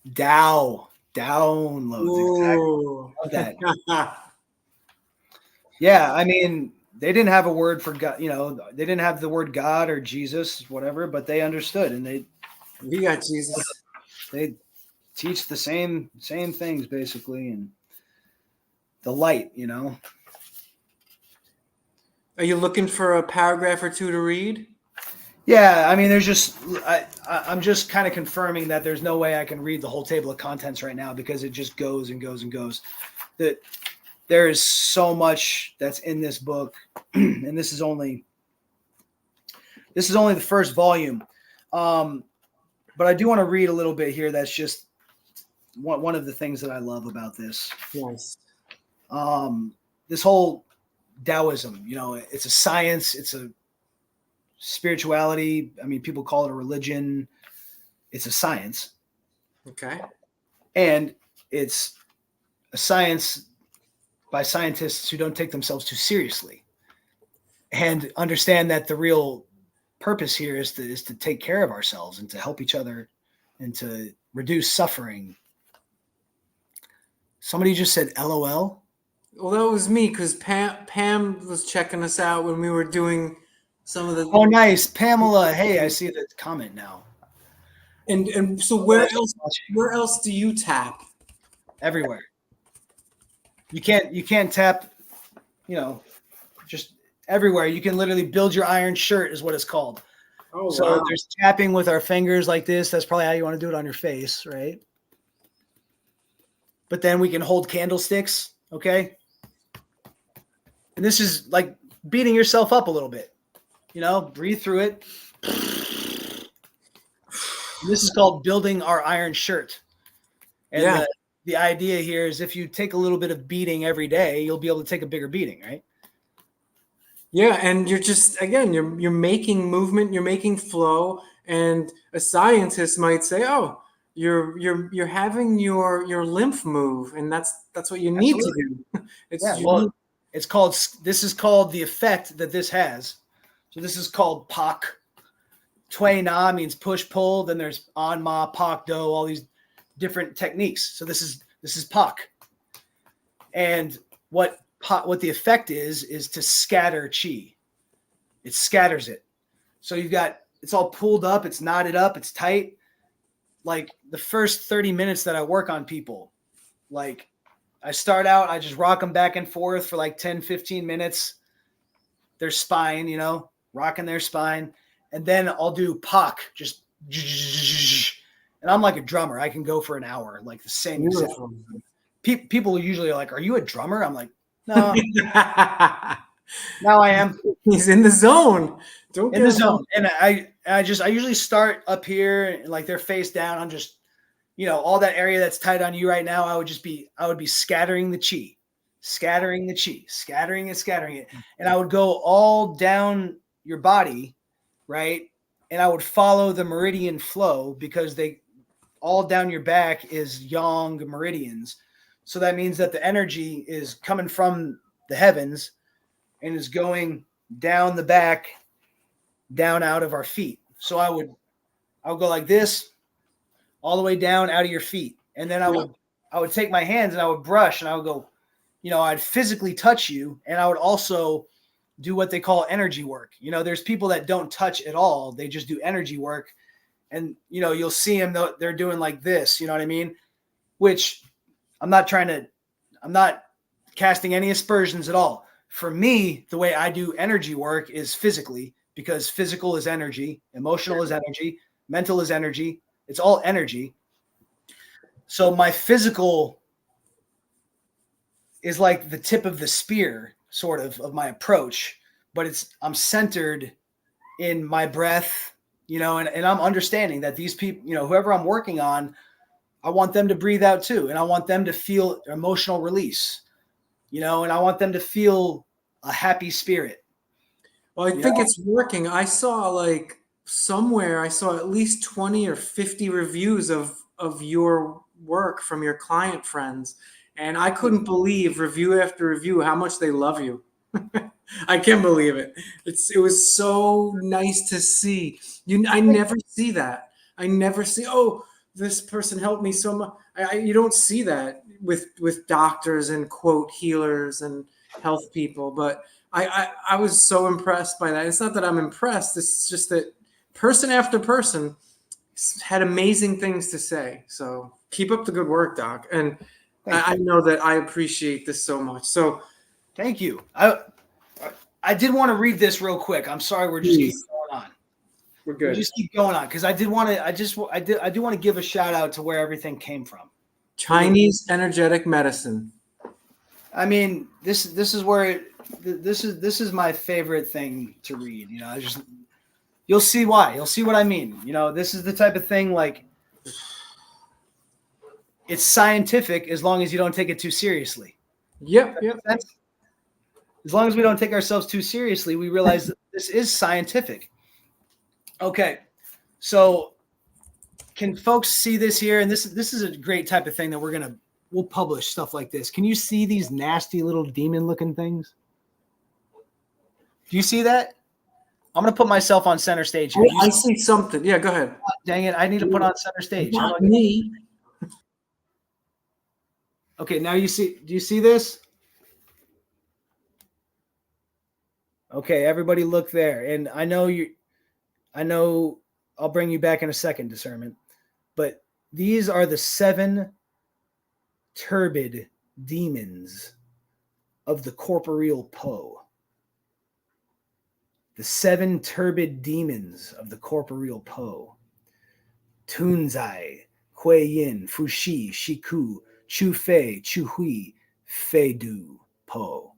Downloads. Ooh. Exactly. Love that. Yeah, they didn't have a word for God, they didn't have the word God or Jesus, whatever, but they understood, and we got Jesus. They teach the same things basically, and the light, Are you looking for a paragraph or two to read? Yeah, there's just I'm just kind of confirming that there's no way I can read the whole table of contents right now because it just goes and goes and goes. That there is so much that's in this book, and this is only the first volume. But I do want to read a little bit here. That's just one of the things that I love about this. Yes. This whole Taoism, it's a science. It's a spirituality. I mean, people call it a religion. It's a science. Okay. And it's a science by scientists who don't take themselves too seriously and understand that the real purpose here is to take care of ourselves and to help each other and to reduce suffering. Somebody just said LOL. Well, that was me because Pam was checking us out when we were doing some of the. Oh, nice. Pamela. Hey, I see the comment now. And so where else do you tap? Everywhere. You can't tap, just everywhere. You can literally build your iron shirt is what it's called. Oh, so wow. There's tapping with our fingers like this. That's probably how you want to do it on your face, right? But then we can hold candlesticks, okay? And this is like beating yourself up a little bit. Breathe through it. And this is called building our iron shirt. And the idea here is if you take a little bit of beating every day, you'll be able to take a bigger beating, right? Yeah, and you're just you're making movement, you're making flow, and a scientist might say, "Oh, you're having your lymph move, and that's what you need to do." This is called the effect that this has. So this is called Pak. Tway Na means push pull. Then there's On Ma, Pak Do, all these different techniques. So this is Pak. And what the effect is to scatter chi. It scatters it. So it's all pulled up, it's knotted up, it's tight. Like the first 30 minutes that I work on people, like I start out, I just rock them back and forth for like 10, 15 minutes. Their spine, rocking their spine. And then I'll do Pak, just, and I'm like a drummer. I can go for an hour, like the same exact. People usually are like, "Are you a drummer?" I'm like, "No." Now I am. He's in the zone. In the zone. And I usually start up here, like they're face down. I'm just, all that area that's tight on you right now. I would be scattering the chi, scattering it. And I would go all down your body, right? And I would follow the meridian flow because all down your back is yang meridians. So that means that the energy is coming from the heavens and is going down the back, down out of our feet. So I would go like this all the way down out of your feet. And then I would take my hands and I would brush and I would go, I'd physically touch you. And I would also do what they call energy work. There's people that don't touch at all. They just do energy work. And, you'll see them, they're doing like this, you know what I mean? Which I'm not casting any aspersions at all. For me, the way I do energy work is physically, because physical is energy, emotional is energy, mental is energy. It's all energy. So my physical is like the tip of the spear, sort of my approach, but I'm centered in my breath, and I'm understanding that these people, whoever I'm working on, I want them to breathe out too. And I want them to feel emotional release, and I want them to feel a happy spirit. Well, I think it's working. I saw somewhere at least 20 or 50 reviews of your work from your client friends. And I couldn't believe review after review how much they love you. I can't believe it. It was so nice to see. I never see that. I never see, oh, this person helped me so much. You don't see that with doctors and quote healers and health people. But I was so impressed by that. It's not that I'm impressed. It's just that person after person had amazing things to say. So keep up the good work, Doc. And I know that I appreciate this so much. So thank you. I did want to read this real quick. I'm sorry, we're just keep going on. We're good. We just keep going on because I do want to give a shout out to where everything came from. Chinese energetic medicine. I mean, this is where this is my favorite thing to read. You'll see why. You'll see what I mean. This is the type of thing like it's scientific as long as you don't take it too seriously. Yep. As long as we don't take ourselves too seriously, we realize that this is scientific. Okay. So can folks see this here? And this is a great type of thing that we'll publish stuff like this. Can you see these nasty little demon looking things? Do you see that? I'm going to put myself on center stage here. I see something. Yeah, go ahead. Dang it. I need to put on center stage. How Not do I- me. Okay. Now do you see this? Okay. Everybody look there. And I know I'll bring you back in a second, discernment, but these are the 7 turbid demons of the corporeal Po. The 7 turbid demons of the corporeal Po. Tunzai, Hui Yin, Fushi, Shiku, Chu Fei, Chu Hui, Fei Du, Po.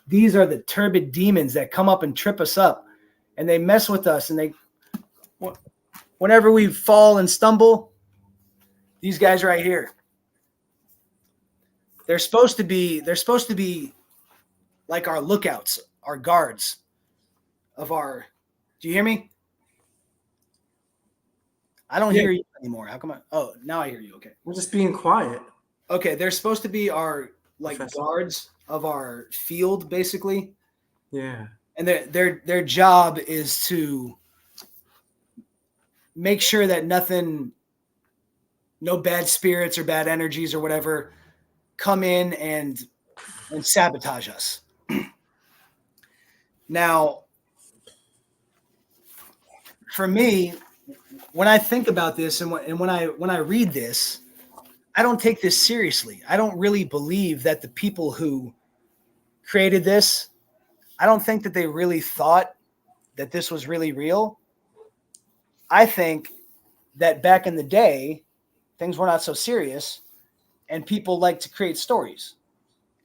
These are the turbid demons that come up and trip us up, and they mess with us, and whenever we fall and stumble, these guys right here, they're supposed to be like our lookouts, our guards of our. Do you hear me? I don't hear you anymore. How come oh, now I hear you. Okay. We're just being quiet. Okay, they're supposed to be our Professor. guards of our field, basically. Yeah. And their job is to make sure that no bad spirits or bad energies or whatever come in and sabotage us. Now, for me, when I think about this and when I read this, I don't take this seriously. I don't really believe that the people who created this, I don't think that they really thought that this was really real. I think that back in the day, things were not so serious and people like to create stories.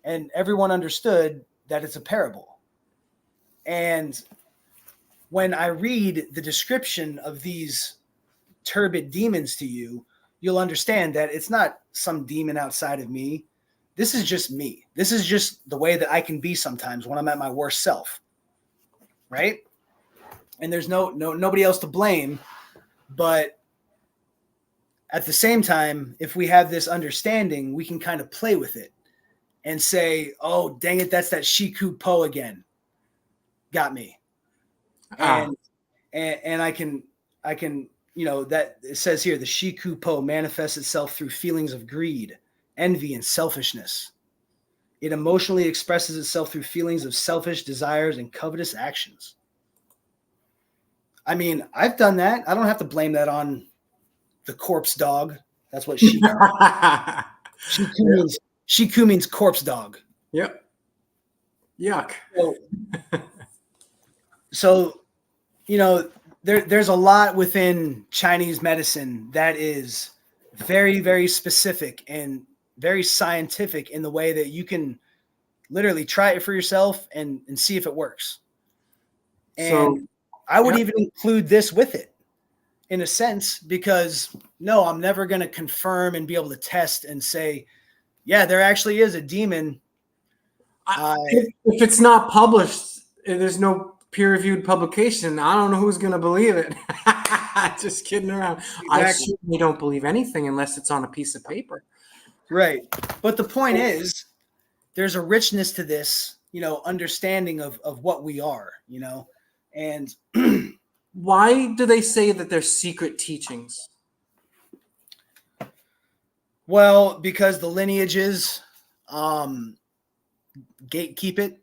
And everyone understood that it's a parable. And when I read the description of these turbid demons to you, you'll understand that it's not some demon outside of me. This is just me. This is just the way that I can be sometimes when I'm at my worst self. Right? And there's nobody else to blame. But at the same time, if we have this understanding, we can kind of play with it and say, oh, dang it, that's that Shiku Po again. Got me. And I can, that it says here, the Shiku Po manifests itself through feelings of greed, envy, and selfishness. It emotionally expresses itself through feelings of selfish desires and covetous actions. I mean, I've done that. I don't have to blame that on the corpse dog. That's what Shiku means. Shiku means corpse dog. Yep. Yuck. So there's a lot within Chinese medicine that is very, very specific and very scientific in the way that you can literally try it for yourself and see if it works. And I would even include this with it in a sense, because no, I'm never going to confirm and be able to test and say, yeah, there actually is a demon. If it's not published, if there's no peer-reviewed publication, I don't know who's going to believe it. Just kidding around. Exactly. I certainly don't believe anything unless it's on a piece of paper. Right. But the point is, there's a richness to this, understanding of what we are, and why do they say that they're secret teachings? Well, because the lineages gatekeep it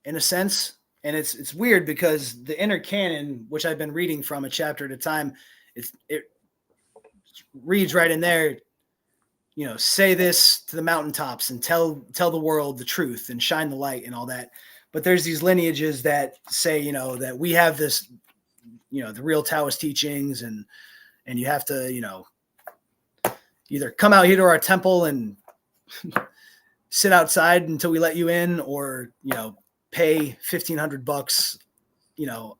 in a sense. And it's weird because the inner canon, which I've been reading from a chapter at a time, it reads right in there, say this to the mountaintops and tell the world the truth and shine the light and all that. But there's these lineages that say, that we have this, the real Taoist teachings and you have to, either come out here to our temple and sit outside until we let you in, or, pay $1,500,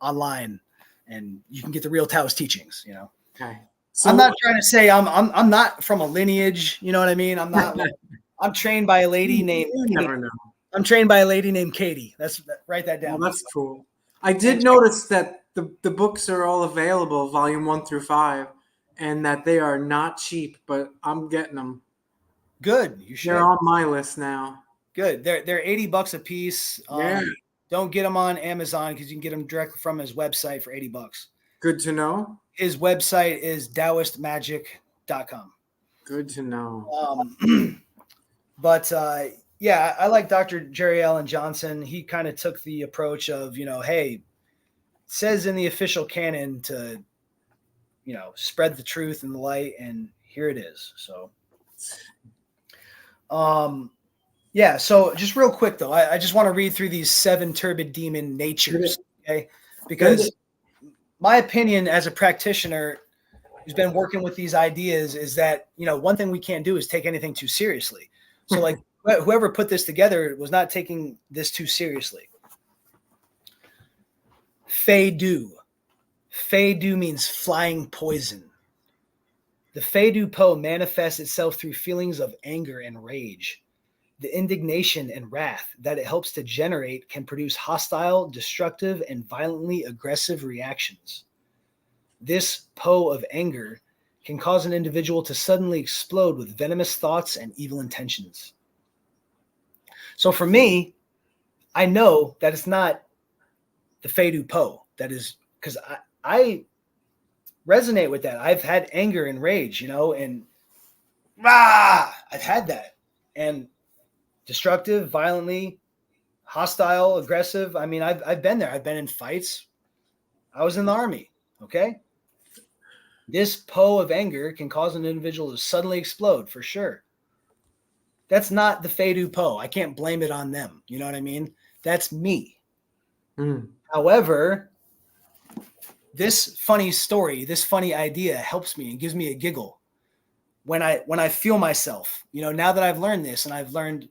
online, and you can get the real Taoist teachings, Okay. So I'm not trying to say I'm not from a lineage, you know what I mean? I'm not. I'm trained by a lady named. You never know. I'm trained by a lady named Katie. Write that down. Well, that's cool. I did notice that the books are all available, volume 1 through 5, and that they are not cheap, but I'm getting them. Good. You should. They're on my list now. Good. They're $80 a piece. Yeah. Don't get them on Amazon because you can get them directly from his website for $80. Good to know. His website is taoistmagic.com. Good to know. But yeah, I like Dr. Jerry Allen Johnson. He kind of took the approach of, hey, it says in the official canon to, spread the truth and the light, and here it is. So, yeah. So just real quick though, I just want to read through these 7 turbid demon natures, okay? Because my opinion as a practitioner who's been working with these ideas is that, one thing we can't do is take anything too seriously. So like whoever put this together was not taking this too seriously. Fei Du. Fei Du means flying poison. The Fei Du Po manifests itself through feelings of anger and rage. The indignation and wrath that it helps to generate can produce hostile, destructive, and violently aggressive reactions. This Po of anger can cause an individual to suddenly explode with venomous thoughts and evil intentions. So for me, I know that it's not the Fei Du Po. That is because I resonate with that. I've had anger and rage, and I've had that. And destructive, violently, hostile, aggressive. I mean, I've been there. I've been in fights. I was in the army, okay? This Po of anger can cause an individual to suddenly explode, for sure. That's not the Fei Du Po. I can't blame it on them. You know what I mean? That's me. However, this funny story, this funny idea helps me and gives me a giggle when I feel myself. Now that I've learned this and I've learned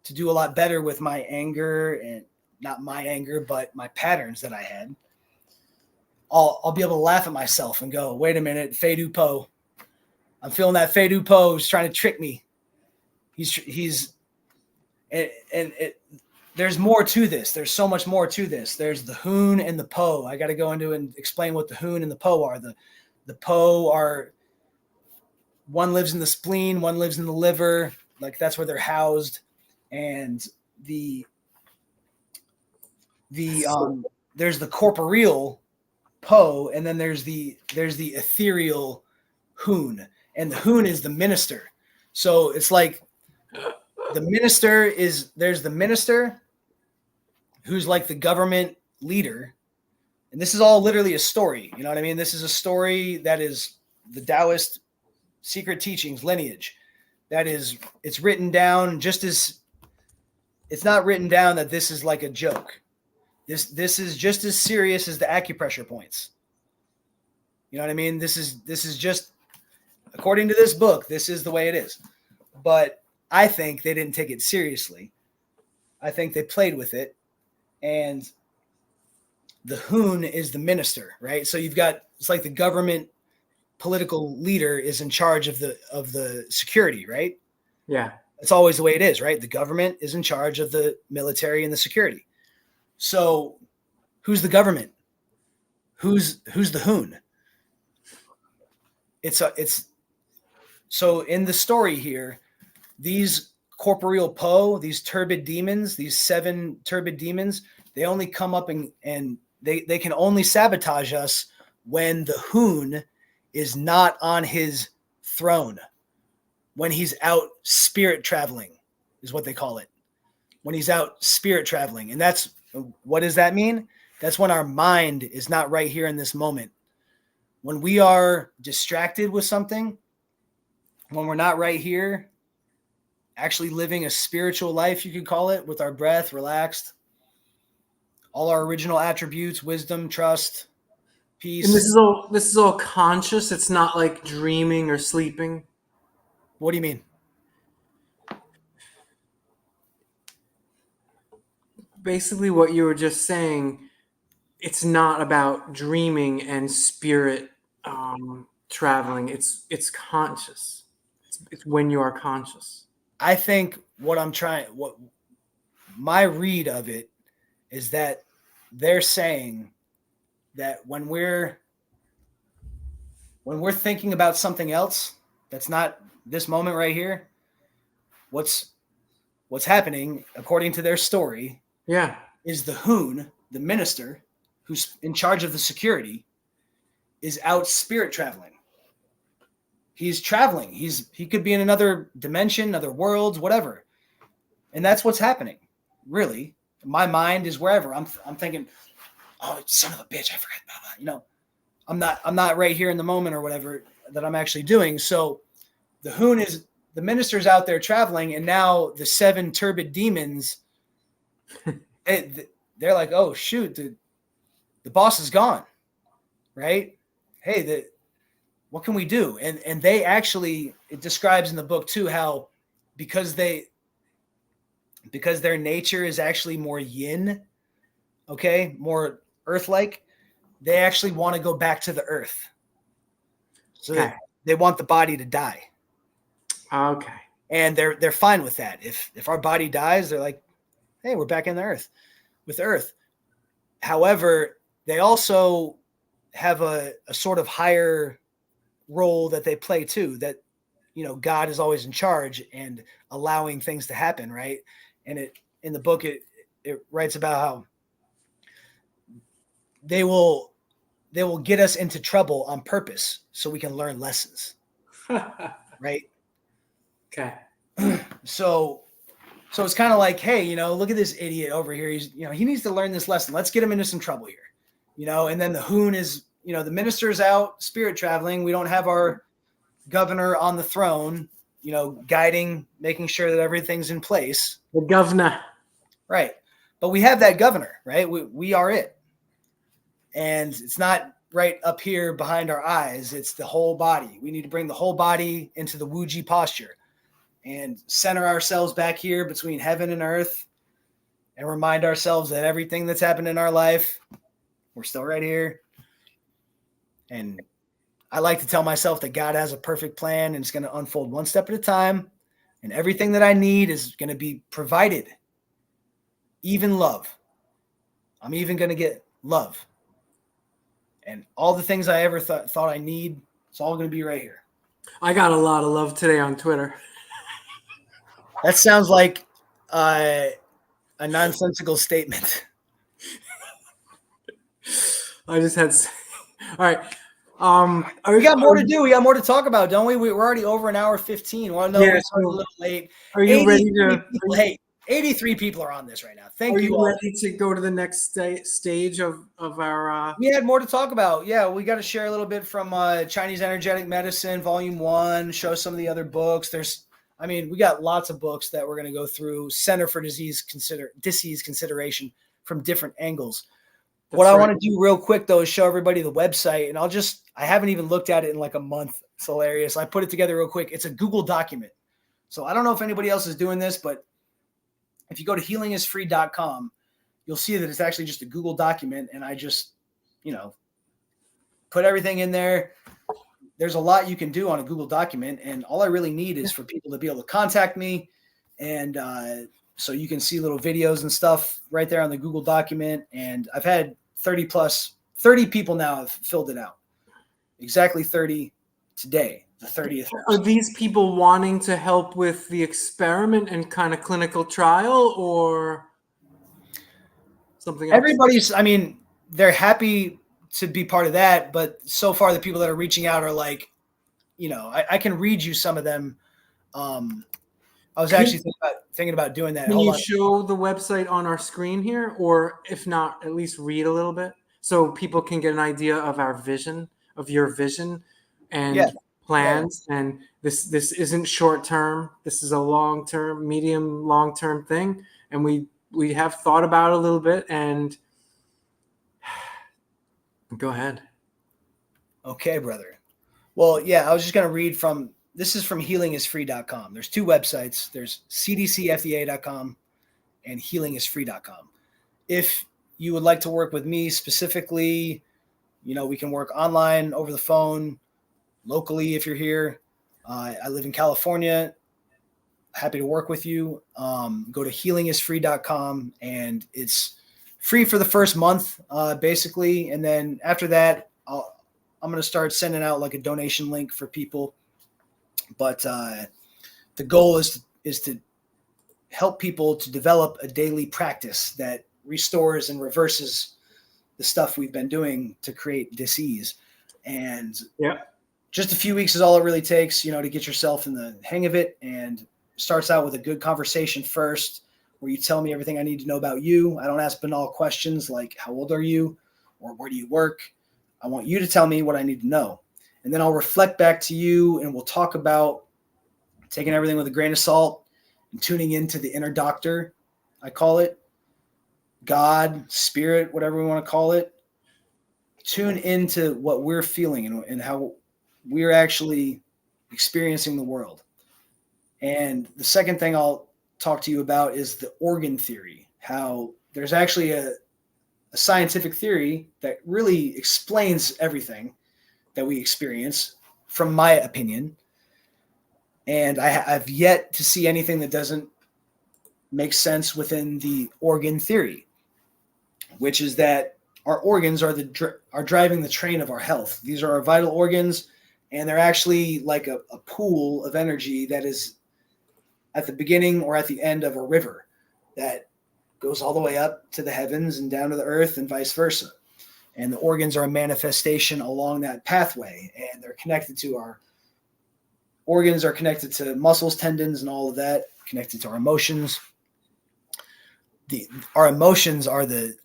to do a lot better with my anger, and not my anger, but my patterns that I had, I'll be able to laugh at myself and go, wait a minute, Fei Du Po. I'm feeling that Fei Du Po is trying to trick me. There's more to this. There's so much more to this. There's the Hoon and the Po. I got to go into and explain what the Hoon and the Po are. The Po are, one lives in the spleen, one lives in the liver. Like that's where they're housed. And there's the corporeal Po, and then there's the ethereal Hoon, and the Hoon is the minister. So it's like there's the minister who's like the government leader, and this is all literally a story. You know what I mean? This is a story that is the Taoist secret teachings lineage. It's written down just as it's not written down that this is like a joke. This is just as serious as the acupressure points. You know what I mean? This is just, according to this book, this is the way it is. But I think they didn't take it seriously. I think they played with it. And the Hoon is the minister, right? So it's like the government political leader is in charge of the security, right? Yeah. It's always the way it is, right? The government is in charge of the military and the security. So who's the government? Who's the Hoon? It's so in the story here, these corporeal Po, these turbid demons, these 7 turbid demons, they only come up and they can only sabotage us when the Hoon is not on his throne, when he's out spirit traveling, is what they call it. When he's out spirit traveling. And what does that mean? That's when our mind is not right here in this moment. When we are distracted with something, when we're not right here, actually living a spiritual life, you could call it, with our breath relaxed, all our original attributes, wisdom, trust, peace. And this is all conscious. It's not like dreaming or sleeping. What do you mean? Basically what you were just saying, it's not about dreaming and spirit traveling. It's conscious. It's when you are conscious. I think what my read of it is that they're saying that when we're thinking about something else that's not this moment right here, what's happening, according to their story, is the hoon, the minister who's in charge of the security, is out spirit traveling. He's traveling. He could be in another dimension, other worlds, whatever. And that's what's happening. Really, my mind is wherever. I'm thinking, oh, son of a bitch, I forgot. You know, I'm not right here in the moment or whatever that I'm actually doing. So the hoon is the minister's out there traveling, and now the 7 turbid demons, they're like, oh shoot, the boss is gone, right? Hey, what can we do? And they actually, it describes in the book too how because their nature is actually more yin, okay, more earth-like, they actually want to go back to the earth. So they want the body to die. Okay. And they're fine with that. If our body dies, they're like, hey, we're back in the earth with earth. However, they also have a sort of higher role that they play too, that, you know, God is always in charge and allowing things to happen, right? And in the book it writes about how they will get us into trouble on purpose so we can learn lessons. Right? Okay. So it's kind of like, hey, you know, look at this idiot over here. He's, you know, he needs to learn this lesson. Let's get him into some trouble here. You know, and then the hoon is, you know, the minister's out spirit traveling. We don't have our governor on the throne, you know, guiding, making sure that everything's in place. The governor. Right. But we have that governor, right? We are it. And it's not right up here behind our eyes. It's the whole body. We need to bring the whole body into the Wuji posture and center ourselves back here between heaven and earth and remind ourselves that everything that's happened in our life, we're still right here. And I like to tell myself that God has a perfect plan and it's going to unfold one step at a time. And everything that I need is going to be provided. Even love. I'm even going to get love. And all the things I ever thought I need, it's all going to be right here. I got a lot of love today on Twitter. That sounds like a nonsensical statement. I just had. All right. We got more to do. We got more to talk about, don't we? We're already over an hour 15. Well, no, we're starting a little late. Are you ready to? Hey, 83 people are on this right now. Thank you all. Are you ready to go to the next stage of our? We had more to talk about. Yeah, we got to share a little bit from Chinese Energetic Medicine, Volume 1, show some of the other books. We got lots of books that we're going to go through. Center for Disease Consideration from different angles. What I want to do real quick, though, is show everybody the website. And I haven't even looked at it in like a month. It's hilarious. I put it together real quick. It's a Google document. So I don't know if anybody else is doing this, but if you go to healingisfree.com, you'll see that it's actually just a Google document. And I just, put everything in there. There's a lot you can do on a Google document. And all I really need is for people to be able to contact me. And so you can see little videos and stuff right there on the Google document. And I've had 30 people now have filled it out. Exactly 30 today, the 30th. Are these people wanting to help with the experiment and kind of clinical trial or something else? Everybody's, they're happy to be part of that. But so far, the people that are reaching out are like, I can read you some of them. I was actually thinking about doing that. Can you show the website on our screen here? Or if not, at least read a little bit so people can get an idea of your vision and plans. Yeah. And this isn't short term. This is a long term, medium, long term thing. And we have thought about it a little bit. And go ahead. Okay, brother. Well, yeah, I was just going to read from. This is from healingisfree.com. There's 2 websites. There's CDCFDA.com and healingisfree.com. If you would like to work with me specifically, we can work online, over the phone, locally if you're here. I live in California. Happy to work with you. Go to healingisfree.com, and it's free for the first month, basically. And then after that, I'm going to start sending out like a donation link for people. But the goal is to help people to develop a daily practice that restores and reverses the stuff we've been doing to create disease. And just a few weeks is all it really takes, to get yourself in the hang of it. And starts out with a good conversation first, where you tell me everything I need to know about you. I don't ask banal questions like how old are you or where do you work? I want you to tell me what I need to know. And then I'll reflect back to you, and we'll talk about taking everything with a grain of salt and tuning into the inner doctor, I call it, God, spirit, whatever we want to call it. Tune into what we're feeling and how we're actually experiencing the world. And the second thing I'll talk to you about is the organ theory, how there's actually a scientific theory that really explains everything that we experience, from my opinion. And I've yet to see anything that doesn't make sense within the organ theory, which is that our organs are driving the train of our health. These are our vital organs, and they're actually like a pool of energy that is at the beginning or at the end of a river that goes all the way up to the heavens and down to the earth and vice versa. And the organs are a manifestation along that pathway, and they're connected to our organs are connected to muscles, tendons, and all of that, connected to our emotions. Our emotions are the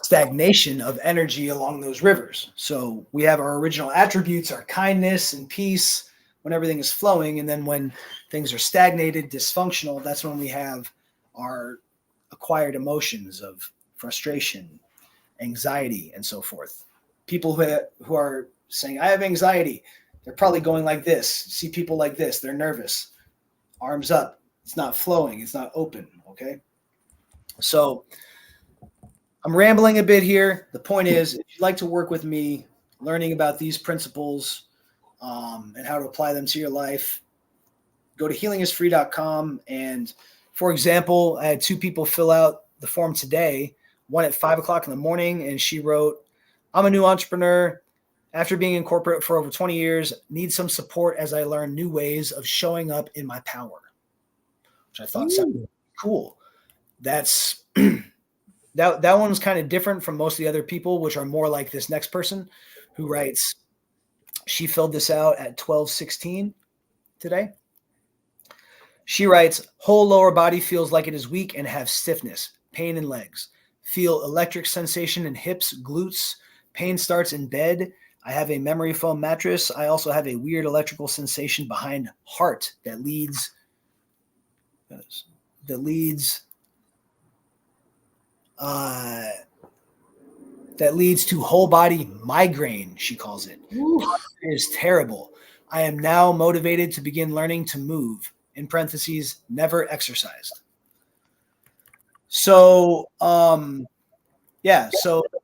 stagnation of energy along those rivers. So we have our original attributes, our kindness and peace, when everything is flowing. And then when things are stagnated, dysfunctional, that's when we have our acquired emotions of frustration, anxiety, and so forth. People who are saying, I have anxiety, they're probably going like this. See people like this, they're nervous, arms up. It's not flowing. It's not open. Okay. So I'm rambling a bit here. The point is, if you'd like to work with me, learning about these principles and how to apply them to your life, go to healingisfree.com. And for example, I had 2 people fill out the form today, one at 5:00 in the morning. And she wrote, I'm a new entrepreneur. After being in corporate for over 20 years, need some support as I learn new ways of showing up in my power. Which I thought sounded cool. That's that one's kind of different from most of the other people, which are more like this next person who writes, she filled this out at 12:16 today. She writes, whole lower body feels like it is weak and have stiffness, pain in legs, feel electric sensation in hips, glutes, pain starts in bed. I have a memory foam mattress. I also have a weird electrical sensation behind heart that leads to whole body migraine, she calls it. It is terrible. I am now motivated to begin learning to move, in parentheses, never exercised. So, so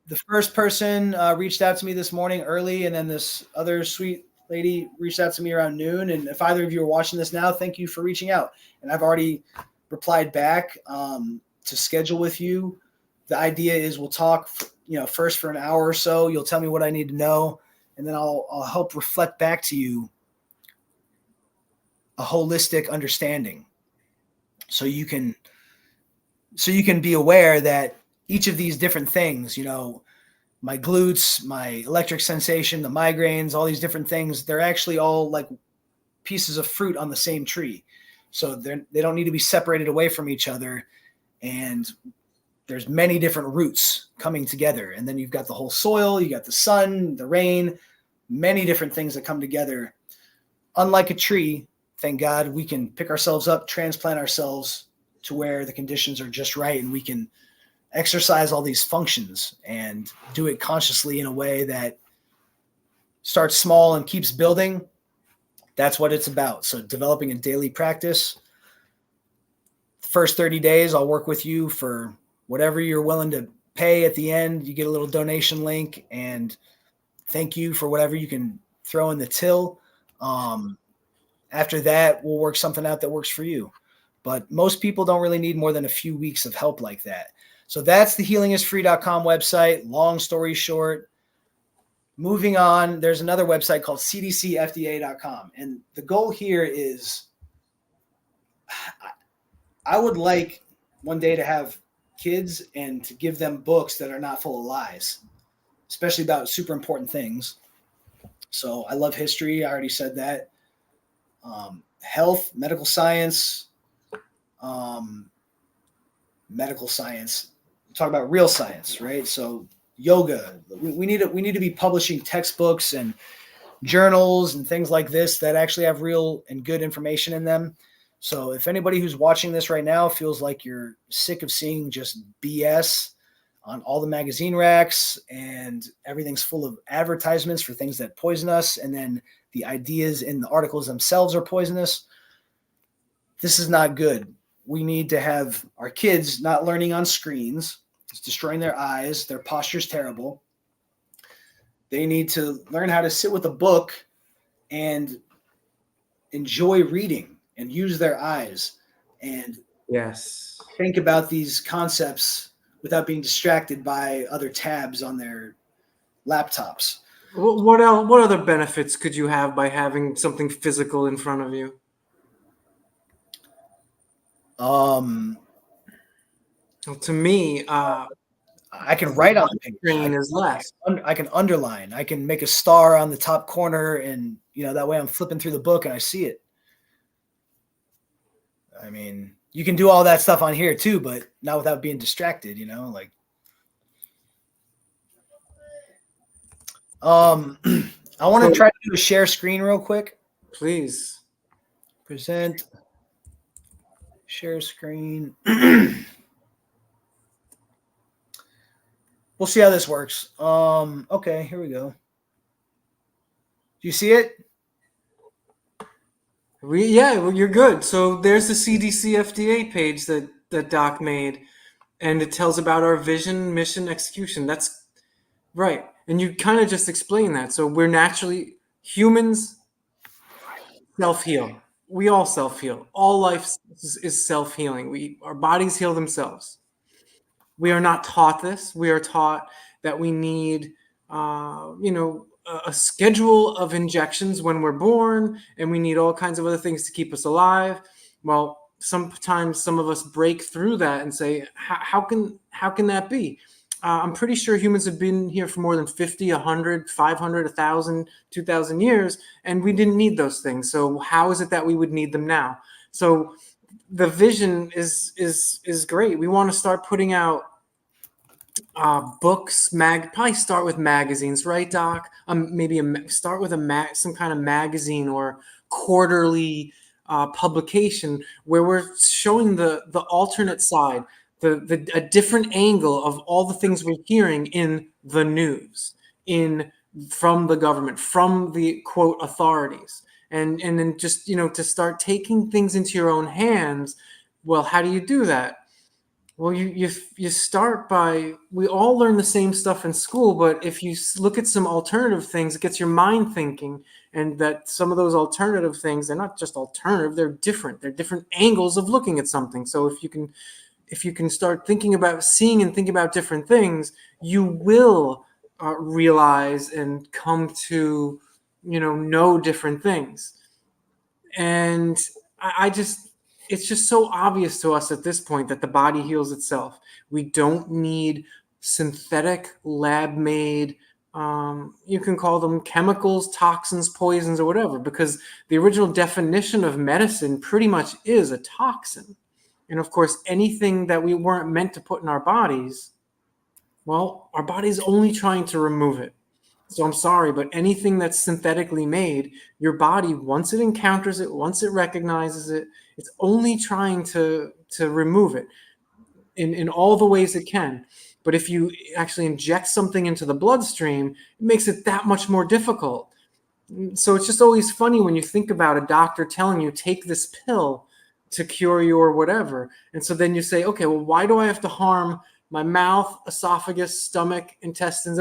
the first person reached out to me this morning early, and then this other sweet lady reached out to me around noon. And if either of you are watching this now, thank you for reaching out. And I've already replied back to schedule with you. The idea is we'll talk, first for an hour or so. You'll tell me what I need to know, and then I'll help reflect back to you a holistic understanding, so you can be aware that each of these different things, my glutes, my electric sensation, the migraines, all these different things, they're actually all like pieces of fruit on the same tree. So they don't need to be separated away from each other. And there's many different roots coming together. And then you've got the whole soil, you got the sun, the rain, many different things that come together. Unlike a tree, thank God, we can pick ourselves up, transplant ourselves to where the conditions are just right, and we can exercise all these functions and do it consciously in a way that starts small and keeps building. That's what it's about. So developing a daily practice. The first 30 days, I'll work with you for whatever you're willing to pay. At the end, you get a little donation link, and thank you for whatever you can throw in the till. After that, we'll work something out that works for you. but most people don't really need more than a few weeks of help like that. So that's the healingisfree.com website. Long story short, moving on, there's another website called CDCFDA.com. And the goal here is I would like one day to have kids and to give them books that are not full of lies, especially about super important things. So I love history. I already said that. Health, medical science, talk about real science, right? So yoga, we need to be publishing textbooks and journals and things like this that actually have real and good information in them. So if anybody who's watching this right now feels like you're sick of seeing just BS on all the magazine racks and everything's full of advertisements for things that poison us, and then the ideas in the articles themselves are poisonous, this is not good. We need to have our kids not learning on screens. It's destroying their eyes. Their posture's terrible. They need to learn how to sit with a book and enjoy reading and use their eyes and think about these concepts without being distracted by other tabs on their laptops. What else? What other benefits could you have by having something physical in front of you? Well, to me, I can write on the page. Screen is less. I can underline. I can make a star on the top corner, and that way I'm flipping through the book and I see it. I mean, you can do all that stuff on here too, but not without being distracted. I want to try to do a share screen real quick. Please. Present. Share screen. We'll see how this works. Okay, here we go. Do you see it? You're good. So there's the CDCFDA page that Doc made, and it tells about our vision, mission, execution. That's right. And you kind of just explained that. So we're naturally humans self-heal. We all self-heal. All life is self-healing. Our bodies heal themselves. We are not taught this. We are taught that we need, a schedule of injections when we're born, and we need all kinds of other things to keep us alive. Well, sometimes some of us break through that and say, how can that be? I'm pretty sure humans have been here for more than 50, 100, 500, 1,000, 2,000 years, and we didn't need those things. So how is it that we would need them now? So the vision is great. We want to start putting out books, probably start with magazines, right, Doc? Maybe start with some kind of magazine or quarterly publication where we're showing the alternate side, a different angle of all the things we're hearing in the news, from the government, from the quote authorities, and then just to start taking things into your own hands. Well, how do you do that? Well, you start by, we all learn the same stuff in school, but if you look at some alternative things, it gets your mind thinking, and that some of those alternative things, they're not just alternative, they're different. They're different angles of looking at something. So if you can start thinking about seeing and thinking about different things, you will realize and come to, know different things. And it's just so obvious to us at this point that the body heals itself. We don't need synthetic, lab-made, you can call them chemicals, toxins, poisons, or whatever, because the original definition of medicine pretty much is a toxin. And of course, anything that we weren't meant to put in our bodies, well, our body's only trying to remove it. So I'm sorry, but anything that's synthetically made, your body, once it encounters it, once it recognizes it, it's only trying to remove it in all the ways it can. But if you actually inject something into the bloodstream, it makes it that much more difficult. So it's just always funny when you think about a doctor telling you, take this pill to cure you or whatever. And so then you say, okay, well, why do I have to harm my mouth, esophagus, stomach, intestines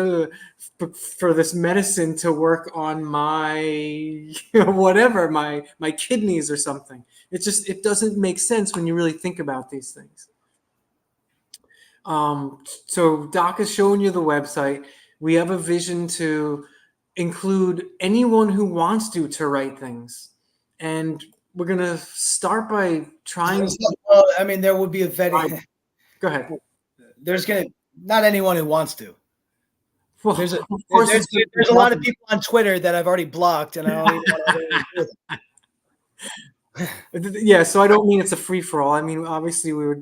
for this medicine to work on my whatever, my kidneys or something. It doesn't make sense when you really think about these things. So Doc is showing you the website. We have a vision to include anyone who wants to write things. And we're going to start by trying. Well, I mean, there would be a vetting. Go ahead. There's not anyone who wants to. Well, There's of course there's a lot of people on Twitter that I've already blocked, and I don't even want to do them. Yeah, so I don't mean it's a free for all. I mean, obviously we're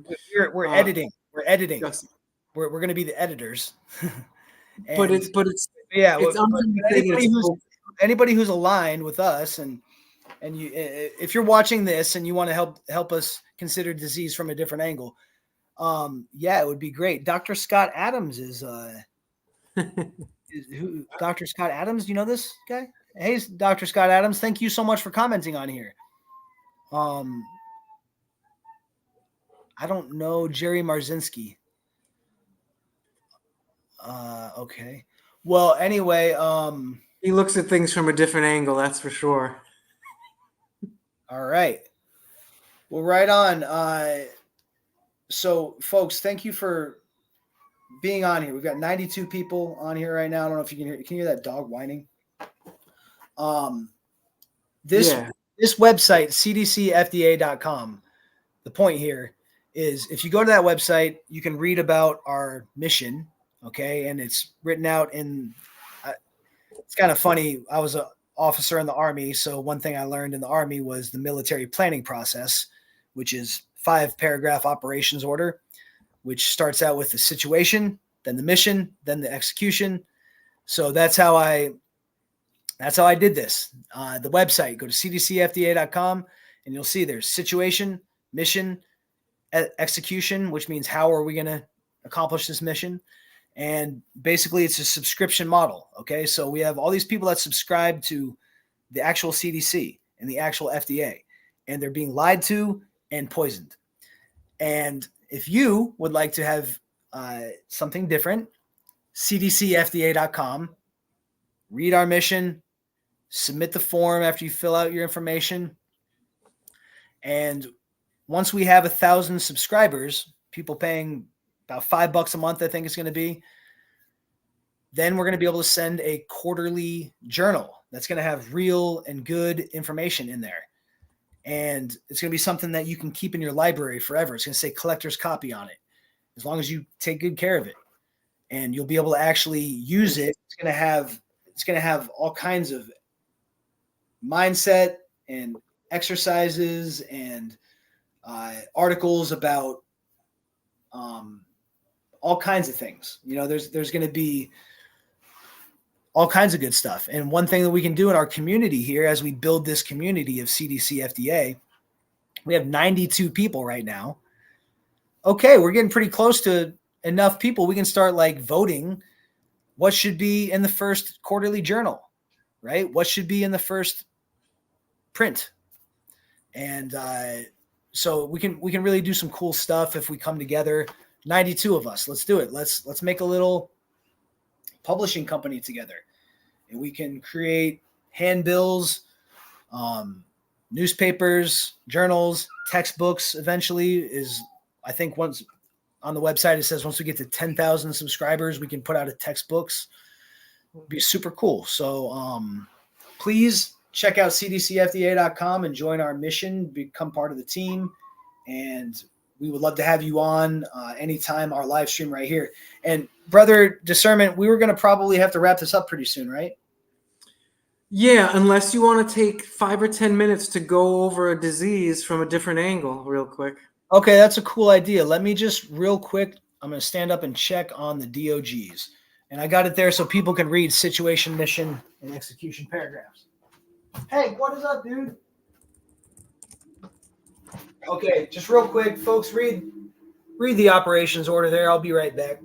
editing. We're editing. Yes. We're going to be the editors. But it's anybody who's aligned with us and you, if you're watching this and you want to help us consider disease from a different angle, it would be great. Dr. Scott Adams is who? Dr. Scott Adams, do you know this guy? Hey, Dr. Scott Adams, thank you so much for commenting on here. I don't know Jerry Marzinski. Okay. Well, anyway, he looks at things from a different angle, that's for sure. All right. Well, right on. So folks, thank you for being on here. We've got 92 people on here right now. I don't know if you can hear that dog whining. This website, CDCFDA.com, the point here is if you go to that website, you can read about our mission. Okay. And it's written out in, it's kind of funny. I was an officer in the Army. So one thing I learned in the Army was the military planning process, which is 5-paragraph operations order, which starts out with the situation, then the mission, then the execution. So that's how I did this. The website, go to cdcfda.com and you'll see there's situation, mission, execution, which means how are we going to accomplish this mission? And basically it's a subscription model. Okay. So we have all these people that subscribe to the actual CDC and the actual FDA, and they're being lied to and poisoned. And if you would like to have something different, cdcfda.com, read our mission, submit the form after you fill out your information. And once we have 1,000 subscribers, people paying about $5 a month, I think it's going to be, then we're going to be able to send a quarterly journal that's going to have real and good information in there. And it's going to be something that you can keep in your library forever. It's going to say collector's copy on it, as long as you take good care of it. And you'll be able to actually use it. It's going to have all kinds of mindset and exercises and articles about all kinds of things. You know, there's going to be all kinds of good stuff. And one thing that we can do in our community here, as we build this community of CDCFDA, we have 92 people right now. Okay, we're getting pretty close to enough people. We can start like voting what should be in the first quarterly journal, right? What should be in the first print. And so we can really do some cool stuff if we come together. 92 of us. Let's do it. Let's make a little publishing company together, and we can create handbills, newspapers, journals, textbooks. Eventually, is I think once on the website it says once we get to 10,000 subscribers, we can put out a textbooks. It'd be super cool. So please check out cdcfda.com and join our mission, become part of the team, and we would love to have you on anytime, our live stream right here. And Brother Discernment, we were going to probably have to wrap this up pretty soon, right? Yeah, unless you want to take 5 or 10 minutes to go over a disease from a different angle real quick. Okay, that's a cool idea. Let me just real quick, I'm going to stand up and check on the DOGs. And I got it there so people can read situation, mission, and execution paragraphs. Hey, what is up, dude? Okay, just real quick, folks, read the operations order there. I'll be right back.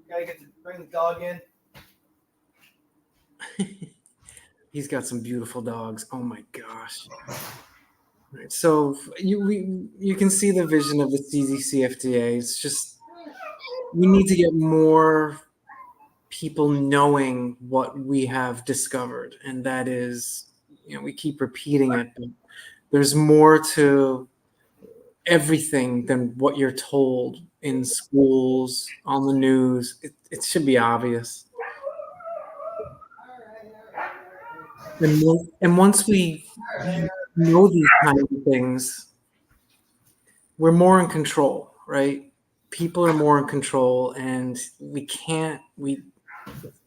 Gotta get to bring the dog in. He's got some beautiful dogs. Oh my gosh. Right, so you can see the vision of the CDCFDA. It's just we need to get more people knowing what we have discovered, and that is, we keep repeating it, but there's more to everything than what you're told in schools, on the news. It should be obvious. And once we know these kind of things, we're more in control, right? People are more in control, and it's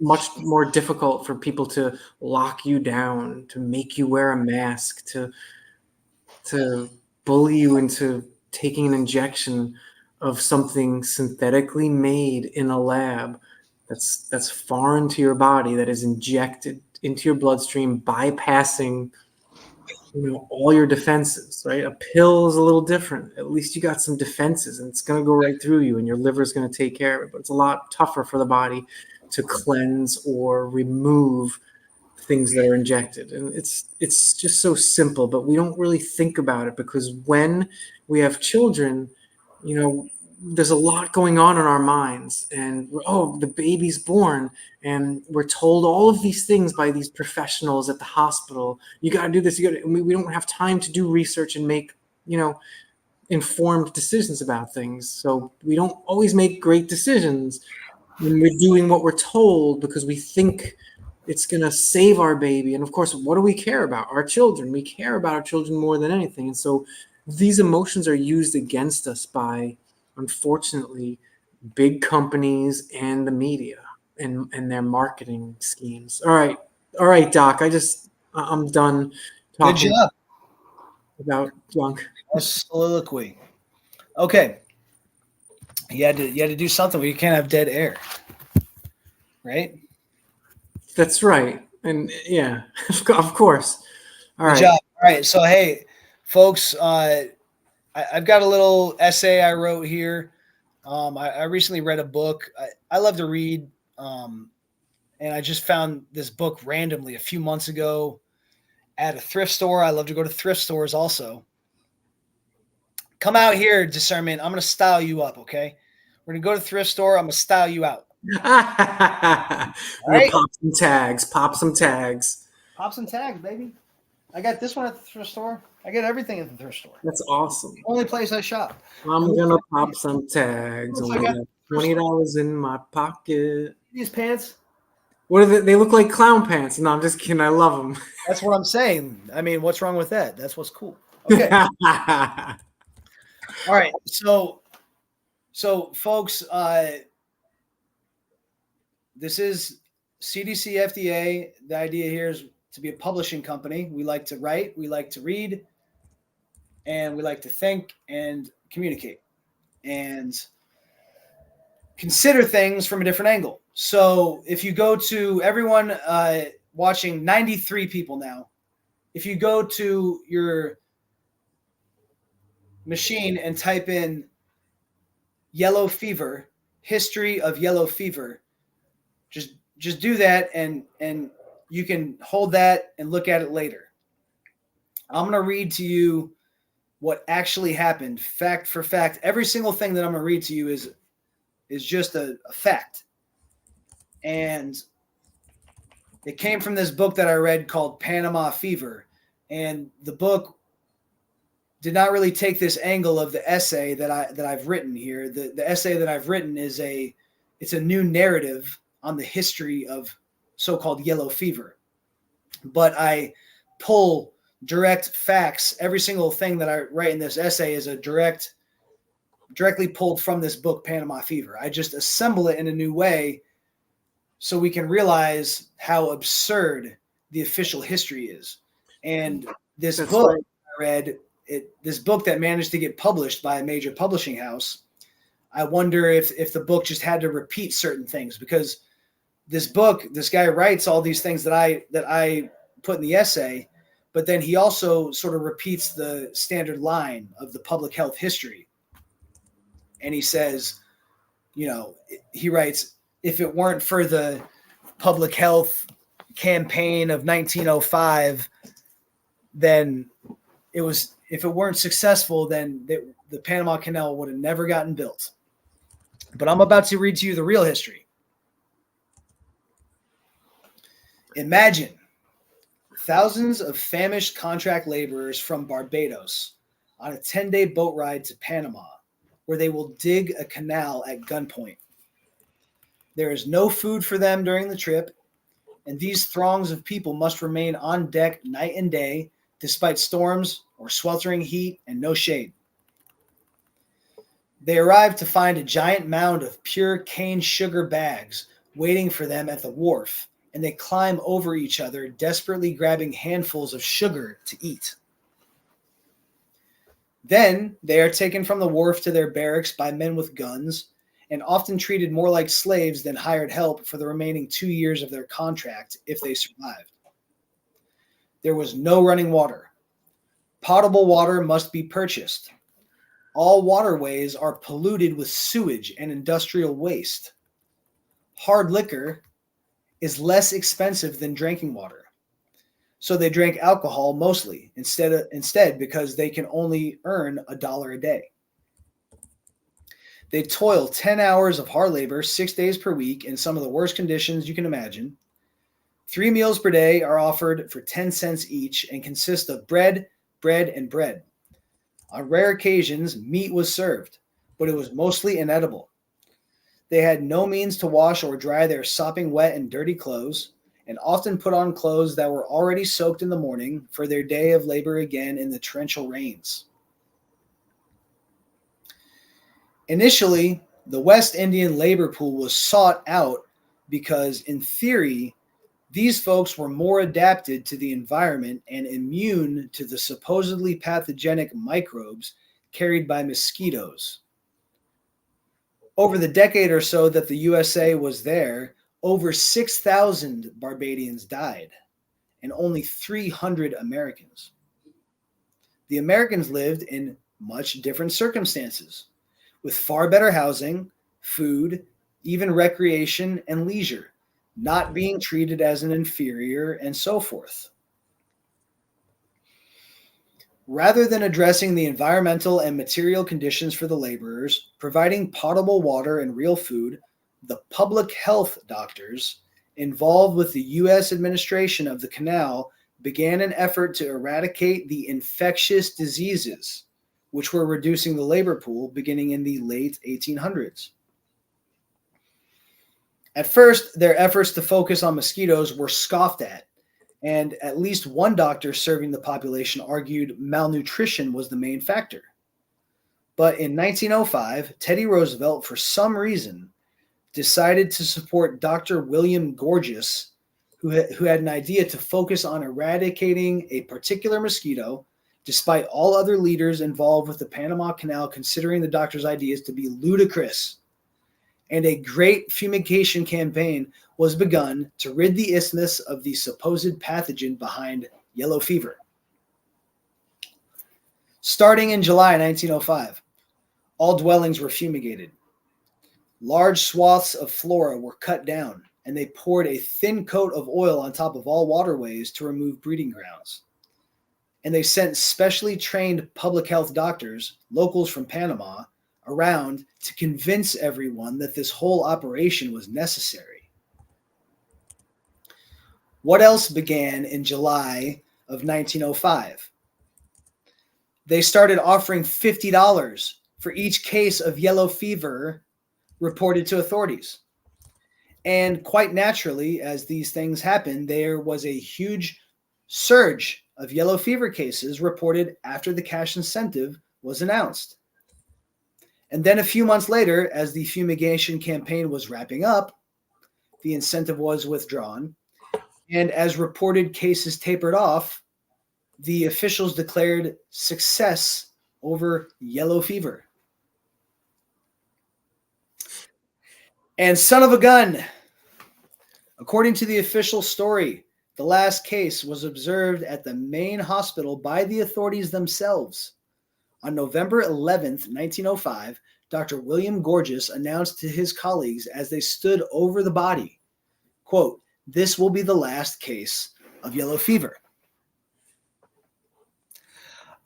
much more difficult for people to lock you down, to make you wear a mask, to bully you into taking an injection of something synthetically made in a lab that's foreign to your body, that is injected into your bloodstream, bypassing all your defenses, right? A pill is a little different. At least you got some defenses, and it's going to go right through you, and your liver is going to take care of it. But it's a lot tougher for the body to cleanse or remove things that are injected. And it's just so simple, but we don't really think about it, because when we have children, there's a lot going on in our minds, and the baby's born, and we're told all of these things by these professionals at the hospital. You got to do this. We don't have time to do research and make, informed decisions about things. So we don't always make great decisions when we're doing what we're told, because we think it's going to save our baby. And of course, what do we care about? Our children. We care about our children more than anything. And so these emotions are used against us by, unfortunately, big companies and the media and their marketing schemes. All right, Doc. I'm done talking Good job. about junk. A soliloquy. Okay. You had to do something where you can't have dead air, right? That's right. And yeah, of course. All right. Good job. All right. So, hey, folks, I've got a little essay I wrote here. I recently read a book. I love to read, and I just found this book randomly a few months ago at a thrift store. I love to go to thrift stores also. Come out here, Discernment. I'm going to style you up, okay? We're going to go to the thrift store. I'm going to style you out. Right? Pop some tags. Pop some tags. Pop some tags, baby. I got this one at the thrift store. I get everything at the thrift store. That's awesome. Only place I shop. I'm gonna pop some tags. I got $20 in my pocket. These pants. What are they? They look like clown pants. No, I'm just kidding. I love them. That's what I'm saying. I mean, what's wrong with that? That's what's cool. Okay. All right. So folks, this is CDCFDA. The idea here is to be a publishing company. We like to write, we like to read, and we like to think and communicate and consider things from a different angle. So if you go to everyone watching, 93 people now, if you go to your machine and type in yellow fever, history of yellow fever, just do that, and you can hold that and look at it later. I'm going to read to you what actually happened, fact for fact. Every single thing that I'm going to read to you is just a fact. And it came from this book that I read called Panama Fever. And the book did not really take this angle of the essay that I've written here. The essay that I've written it's a new narrative on the history of so-called yellow fever. But I pull direct facts. Every single thing that I write in this essay is directly pulled from this book, Panama Fever. I just assemble it in a new way so we can realize how absurd the official history is. And this book I read, this book that managed to get published by a major publishing house, I wonder if the book just had to repeat certain things, because this book, this guy writes all these things that I put in the essay, but then he also sort of repeats the standard line of the public health history. And he says, he writes, if it weren't for the public health campaign of 1905, then if it weren't successful, then the Panama Canal would have never gotten built. But I'm about to read to you the real history. Imagine thousands of famished contract laborers from Barbados on a 10-day boat ride to Panama, where they will dig a canal at gunpoint. There is no food for them during the trip, and these throngs of people must remain on deck night and day, despite storms or sweltering heat and no shade. They arrive to find a giant mound of pure cane sugar bags waiting for them at the wharf, and they climb over each other, desperately grabbing handfuls of sugar to eat. Then they are taken from the wharf to their barracks by men with guns, and often treated more like slaves than hired help for the remaining 2 years of their contract if they survived. There was no running water. Potable water must be purchased. All waterways are polluted with sewage and industrial waste. Hard liquor is less expensive than drinking water, so they drank alcohol mostly instead because they can only earn $1 a day. They toil 10 hours of hard labor 6 days per week in some of the worst conditions you can imagine. 3 meals per day are offered for 10 cents each and consist of bread, and bread. On rare occasions, meat was served, but it was mostly inedible. They had no means to wash or dry their sopping wet and dirty clothes, and often put on clothes that were already soaked in the morning for their day of labor again in the torrential rains. Initially, the West Indian labor pool was sought out because, in theory, these folks were more adapted to the environment and immune to the supposedly pathogenic microbes carried by mosquitoes. Over the decade or so that the USA was there, over 6,000 Barbadians died, and only 300 Americans. The Americans lived in much different circumstances, with far better housing, food, even recreation and leisure, not being treated as an inferior, and so forth. Rather than addressing the environmental and material conditions for the laborers, providing potable water and real food, the public health doctors involved with the U.S. administration of the canal began an effort to eradicate the infectious diseases, which were reducing the labor pool beginning in the late 1800s. At first, their efforts to focus on mosquitoes were scoffed at at least one doctor serving the population argued malnutrition was the main factor. But in 1905, Teddy Roosevelt, for some reason, decided to support Dr. William Gorgas, who had an idea to focus on eradicating a particular mosquito, despite all other leaders involved with the Panama Canal considering the doctor's ideas to be ludicrous. And a great fumigation campaign was begun to rid the isthmus of the supposed pathogen behind yellow fever. Starting in July 1905, all dwellings were fumigated. Large swaths of flora were cut down, and they poured a thin coat of oil on top of all waterways to remove breeding grounds. And they sent specially trained public health doctors, locals from Panama, around to convince everyone that this whole operation was necessary. What else began in July of 1905? They started offering $50 for each case of yellow fever reported to authorities. And quite naturally, as these things happen, there was a huge surge of yellow fever cases reported after the cash incentive was announced. And then a few months later, as the fumigation campaign was wrapping up, the incentive was withdrawn. And as reported cases tapered off, the officials declared success over yellow fever. And son of a gun, according to the official story, the last case was observed at the main hospital by the authorities themselves. On November 11th, 1905, Dr. William Gorgas announced to his colleagues as they stood over the body, quote, "This will be the last case of yellow fever."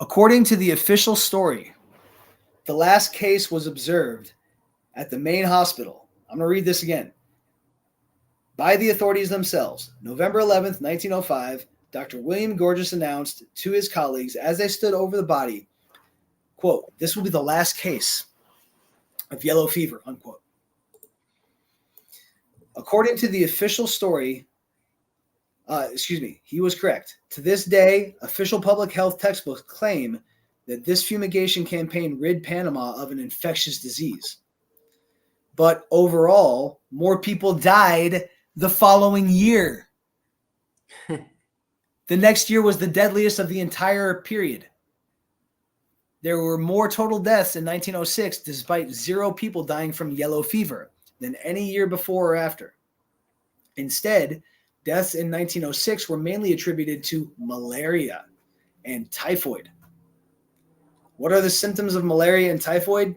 According to the official story, the last case was observed at the main hospital. I'm going to read this again. By the authorities themselves, November 11th, 1905, Dr. William Gorgeous announced to his colleagues as they stood over the body, quote, "This will be the last case of yellow fever," unquote. According to the official story, he was correct. To this day, official public health textbooks claim that this fumigation campaign rid Panama of an infectious disease. But overall, more people died the following year. The next year was the deadliest of the entire period. There were more total deaths in 1906, despite 0 people dying from yellow fever, than any year before or after. Instead, deaths in 1906 were mainly attributed to malaria and typhoid. What are the symptoms of malaria and typhoid?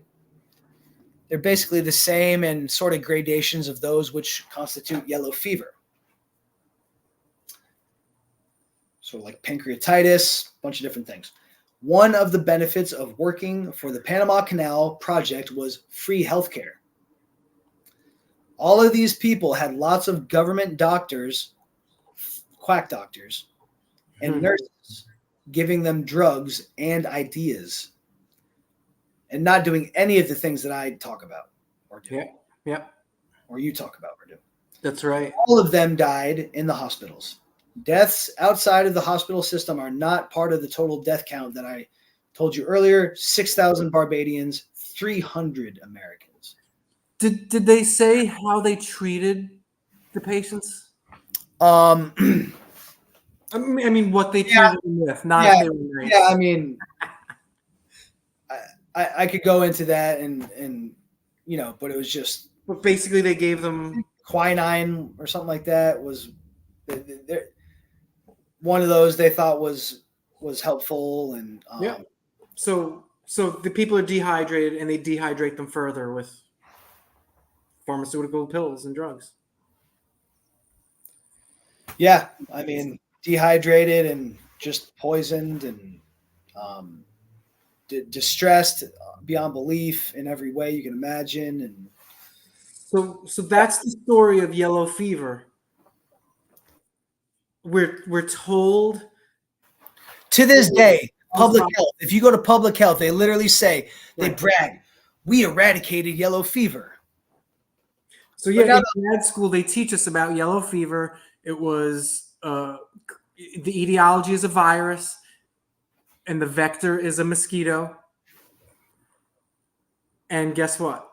They're basically the same and sort of gradations of those which constitute yellow fever. So like pancreatitis, a bunch of different things. One of the benefits of working for the Panama Canal Project was free healthcare. All of these people had lots of government doctors, quack doctors, and nurses giving them drugs and ideas and not doing any of the things that I talk about or do. Yeah. Or you talk about or do. That's right. All of them died in the hospitals. Deaths outside of the hospital system are not part of the total death count that I told you earlier. 6,000 Barbadians, 300 Americans. Did they say how they treated the patients? I mean, what they treated them with, not if they were nice. Yeah, I mean, I could go into that and but it was just. But basically, they gave them quinine or something like that. Was one of those they thought was helpful and So the people are dehydrated and they dehydrate them further with pharmaceutical pills and drugs. Yeah, I mean, dehydrated and just poisoned and distressed beyond belief in every way you can imagine. And so that's the story of yellow fever. We're told to this day, public health. If you go to public health, they literally say they brag, "We eradicated yellow fever." So in grad school, they teach us about yellow fever. It was the etiology is a virus, and the vector is a mosquito. And guess what?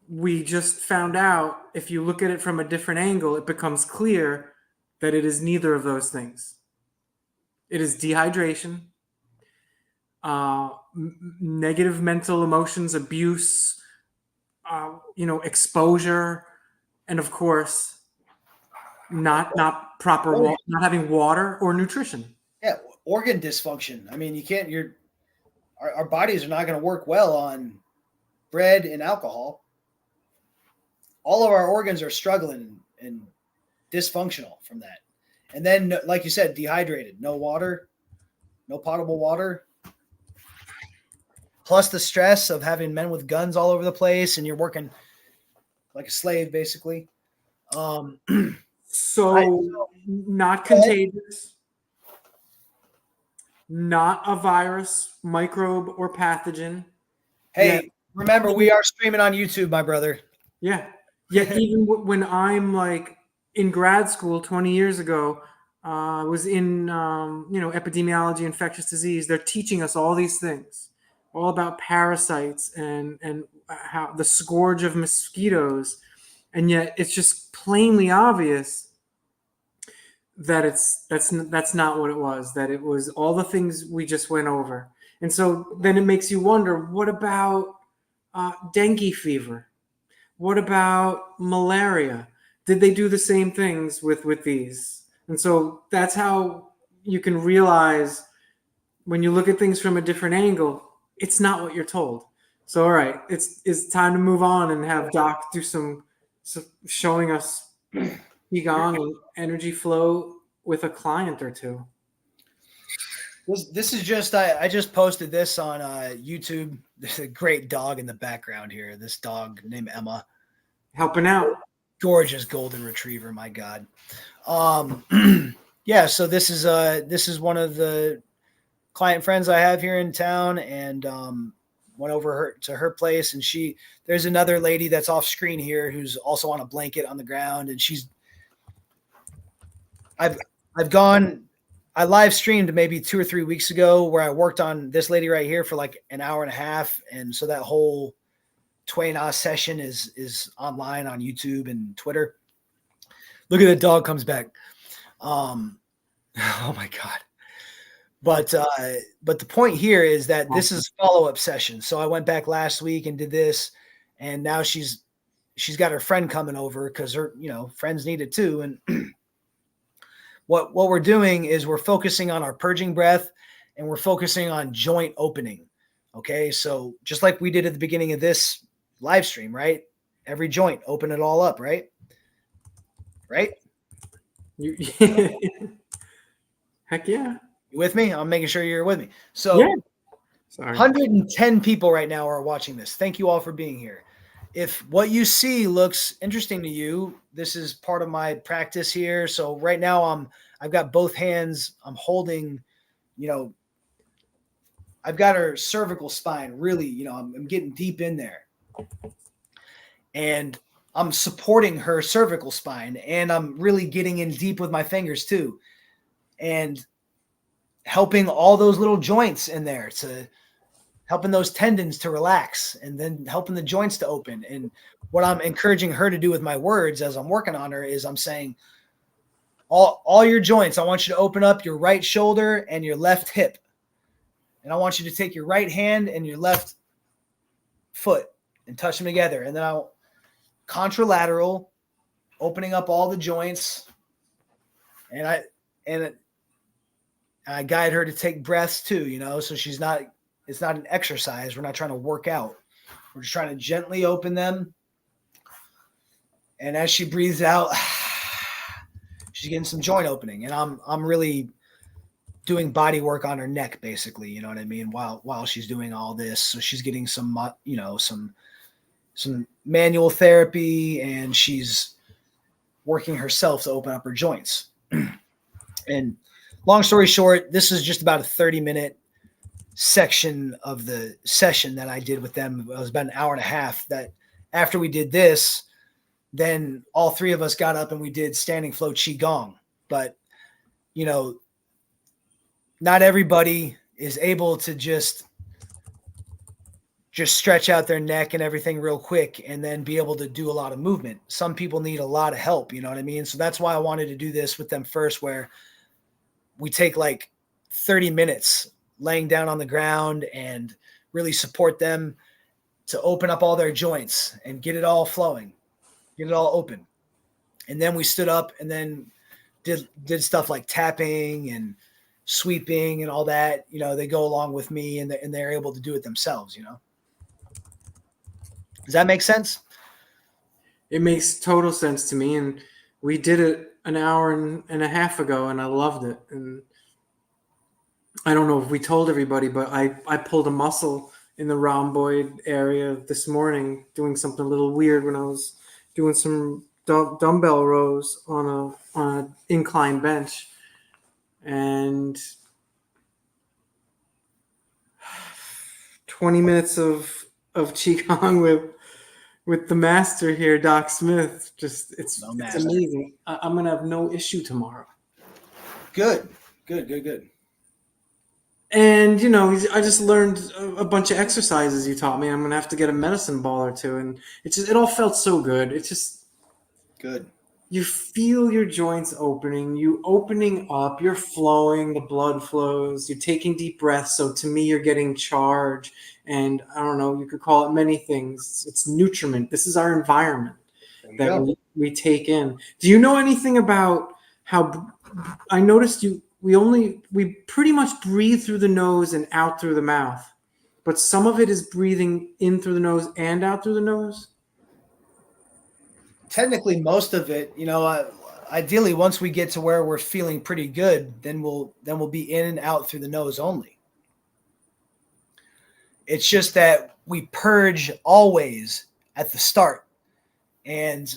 We just found out, if you look at it from a different angle, it becomes clear that it is neither of those things. It is dehydration, negative mental emotions, abuse, exposure, and of course, not proper, not having water or nutrition. Yeah, organ dysfunction. I mean, you can't. Our bodies are not going to work well on bread and alcohol. All of our organs are struggling and dysfunctional from that. And then, like you said, dehydrated, no water, no potable water. Plus the stress of having men with guns all over the place and you're working like a slave, basically. Not contagious, not a virus, microbe, or pathogen. Hey, remember, we are streaming on YouTube, my brother. Yeah. Yet even when I'm like in grad school 20 years ago, I was in epidemiology, infectious disease. They're teaching us all these things, all about parasites and how the scourge of mosquitoes, and yet it's just plainly obvious that that's not what it was. That it was all the things we just went over. And so then it makes you wonder: what about dengue fever? What about malaria? Did they do the same things with these? And so that's how you can realize when you look at things from a different angle, it's not what you're told. So, all right, it's time to move on and have Doc do some showing us Qigong and energy flow with a client or two. This is just I just posted this on YouTube. There's a great dog in the background here. This dog named Emma, Helping out. gorgeous golden retriever. My God. Yeah. So this is one of the client friends I have here in town, and went over to her place, and there's another lady that's off screen here who's also on a blanket on the ground, and I live streamed maybe 2 or 3 weeks ago where I worked on this lady right here for like an hour and a half. And so that whole Twain session is online on YouTube and Twitter. Look at the dog comes back. Oh my God. But the point here is that this is a follow-up session. So I went back last week and did this, and now she's got her friend coming over because her, friends need it too. And what we're doing is we're focusing on our purging breath, and we're focusing on joint opening. Okay. So just like we did at the beginning of this live stream, right? Every joint, open it all up, right? Right? Heck yeah. You with me? I'm making sure you're with me. So Yeah. Sorry. 110 people right now are watching this. Thank you all for being here. If what you see looks interesting to you, this is part of my practice here. So right now I've got both hands. I'm holding, I've got her cervical spine really, I'm getting deep in there. And I'm supporting her cervical spine, and I'm really getting in deep with my fingers too. And helping all those little joints in there, helping those tendons to relax, and then helping the joints to open. And what I'm encouraging her to do with my words as I'm working on her is I'm saying, all your joints, I want you to open up your right shoulder and your left hip. And I want you to take your right hand and your left foot and touch them together. And then I'll contralateral, opening up all the joints. And I guide her to take breaths too, so it's not an exercise. We're not trying to work out. We're just trying to gently open them. And as she breathes out, she's getting some joint opening. And I'm really doing body work on her neck, basically, you know what I mean? While she's doing all this. So she's getting some manual therapy, and she's working herself to open up her joints. And long story short, this is just about a 30-minute section of the session that I did with them. It was about an hour and a half. That after we did this, then all three of us got up and we did standing flow qi gong. But, not everybody is able to just stretch out their neck and everything real quick and then be able to do a lot of movement. Some people need a lot of help, you know what I mean? So that's why I wanted to do this with them first, where we take like 30 minutes laying down on the ground and really support them to open up all their joints and get it all flowing, get it all open. And then we stood up and then did stuff like tapping and sweeping and all that. They go along with me, and they're able to do it themselves, Does that make sense? It makes total sense to me. And we did it an hour and a half ago, and I loved it. And I don't know if we told everybody, but I pulled a muscle in the rhomboid area this morning, doing something a little weird when I was doing some dumbbell rows on a incline bench. And 20 minutes of Qigong with the master here, Doc Smith. It's amazing. I'm gonna have no issue tomorrow. Good. And I just learned a bunch of exercises you taught me. I'm gonna have to get a medicine ball or two, and it all felt so good. It's just good. You feel your joints opening, you opening up, you're flowing, the blood flows, you're taking deep breaths. So to me, you're getting charge. And I don't know, you could call it many things. It's nutriment. This is our environment that we take in. Do you know anything about how I noticed we pretty much breathe through the nose and out through the mouth, but some of it is breathing in through the nose and out through the nose? Technically, most of it, ideally, once we get to where we're feeling pretty good, then we'll be in and out through the nose only. It's just that we purge always at the start, and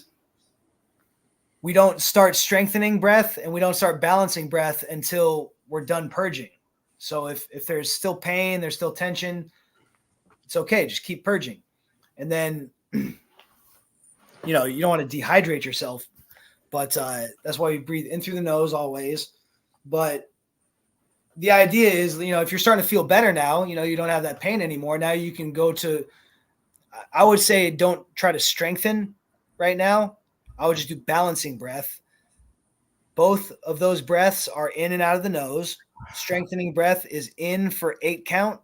we don't start strengthening breath and we don't start balancing breath until we're done purging. So if there's still pain, there's still tension, it's okay. Just keep purging. And then, you don't want to dehydrate yourself, but that's why we breathe in through the nose always. But the idea is, if you're starting to feel better now, you don't have that pain anymore. Now you can go to, I would say, don't try to strengthen right now. I would just do balancing breath. Both of those breaths are in and out of the nose. Strengthening breath is in for 8 count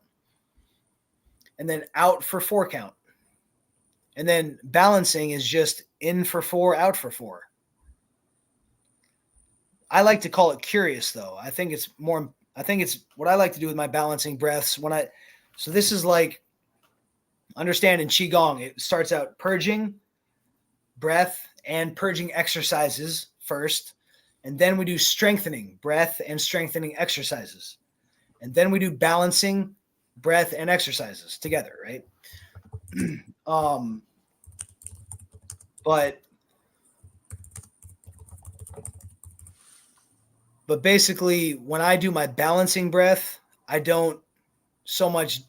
and then out for 4 count. And then balancing is just in for 4, out for 4. I like to call it curious, though. I think it's what I like to do with my balancing breaths so this is like, understand in Qigong, it starts out purging breath and purging exercises first. And then we do strengthening breath and strengthening exercises. And then we do balancing breath and exercises together, right? But basically, when I do my balancing breath, I don't so much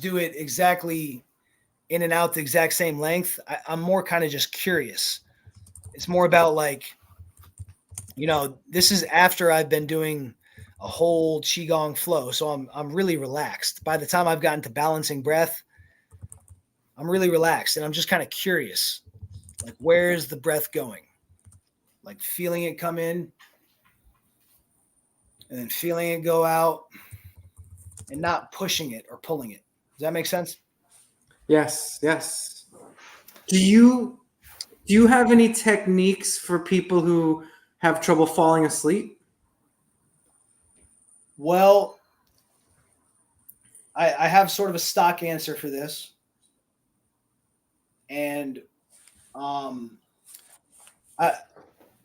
do it exactly in and out the exact same length. I'm more kind of just curious. It's more about like, this is after I've been doing a whole Qigong flow. So I'm really relaxed. By the time I've gotten to balancing breath, I'm really relaxed and I'm just kind of curious. Like, where is the breath going? Like feeling it come in and then feeling it go out and not pushing it or pulling it. Does that make sense? Yes. Do you have any techniques for people who have trouble falling asleep? Well, I have sort of a stock answer for this. And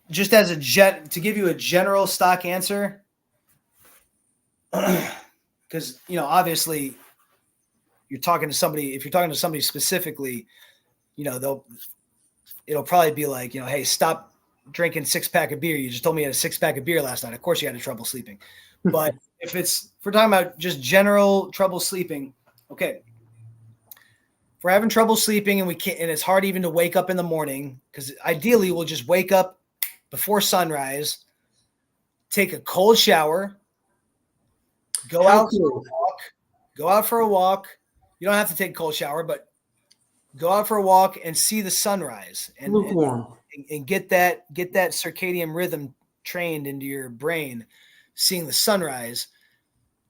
just as to give you a general stock answer, because obviously you're talking to somebody. If you're talking to somebody specifically, it'll probably be like, hey, stop drinking 6-pack of beer. You just told me you had a 6-pack of beer last night. Of course you had trouble sleeping. But if we're talking about just general trouble sleeping, okay. If we're having trouble sleeping and it's hard even to wake up in the morning, because ideally we'll just wake up before sunrise, take a cold shower, go out for a walk. You don't have to take a cold shower, but go out for a walk and see the sunrise and get that circadian rhythm trained into your brain, seeing the sunrise.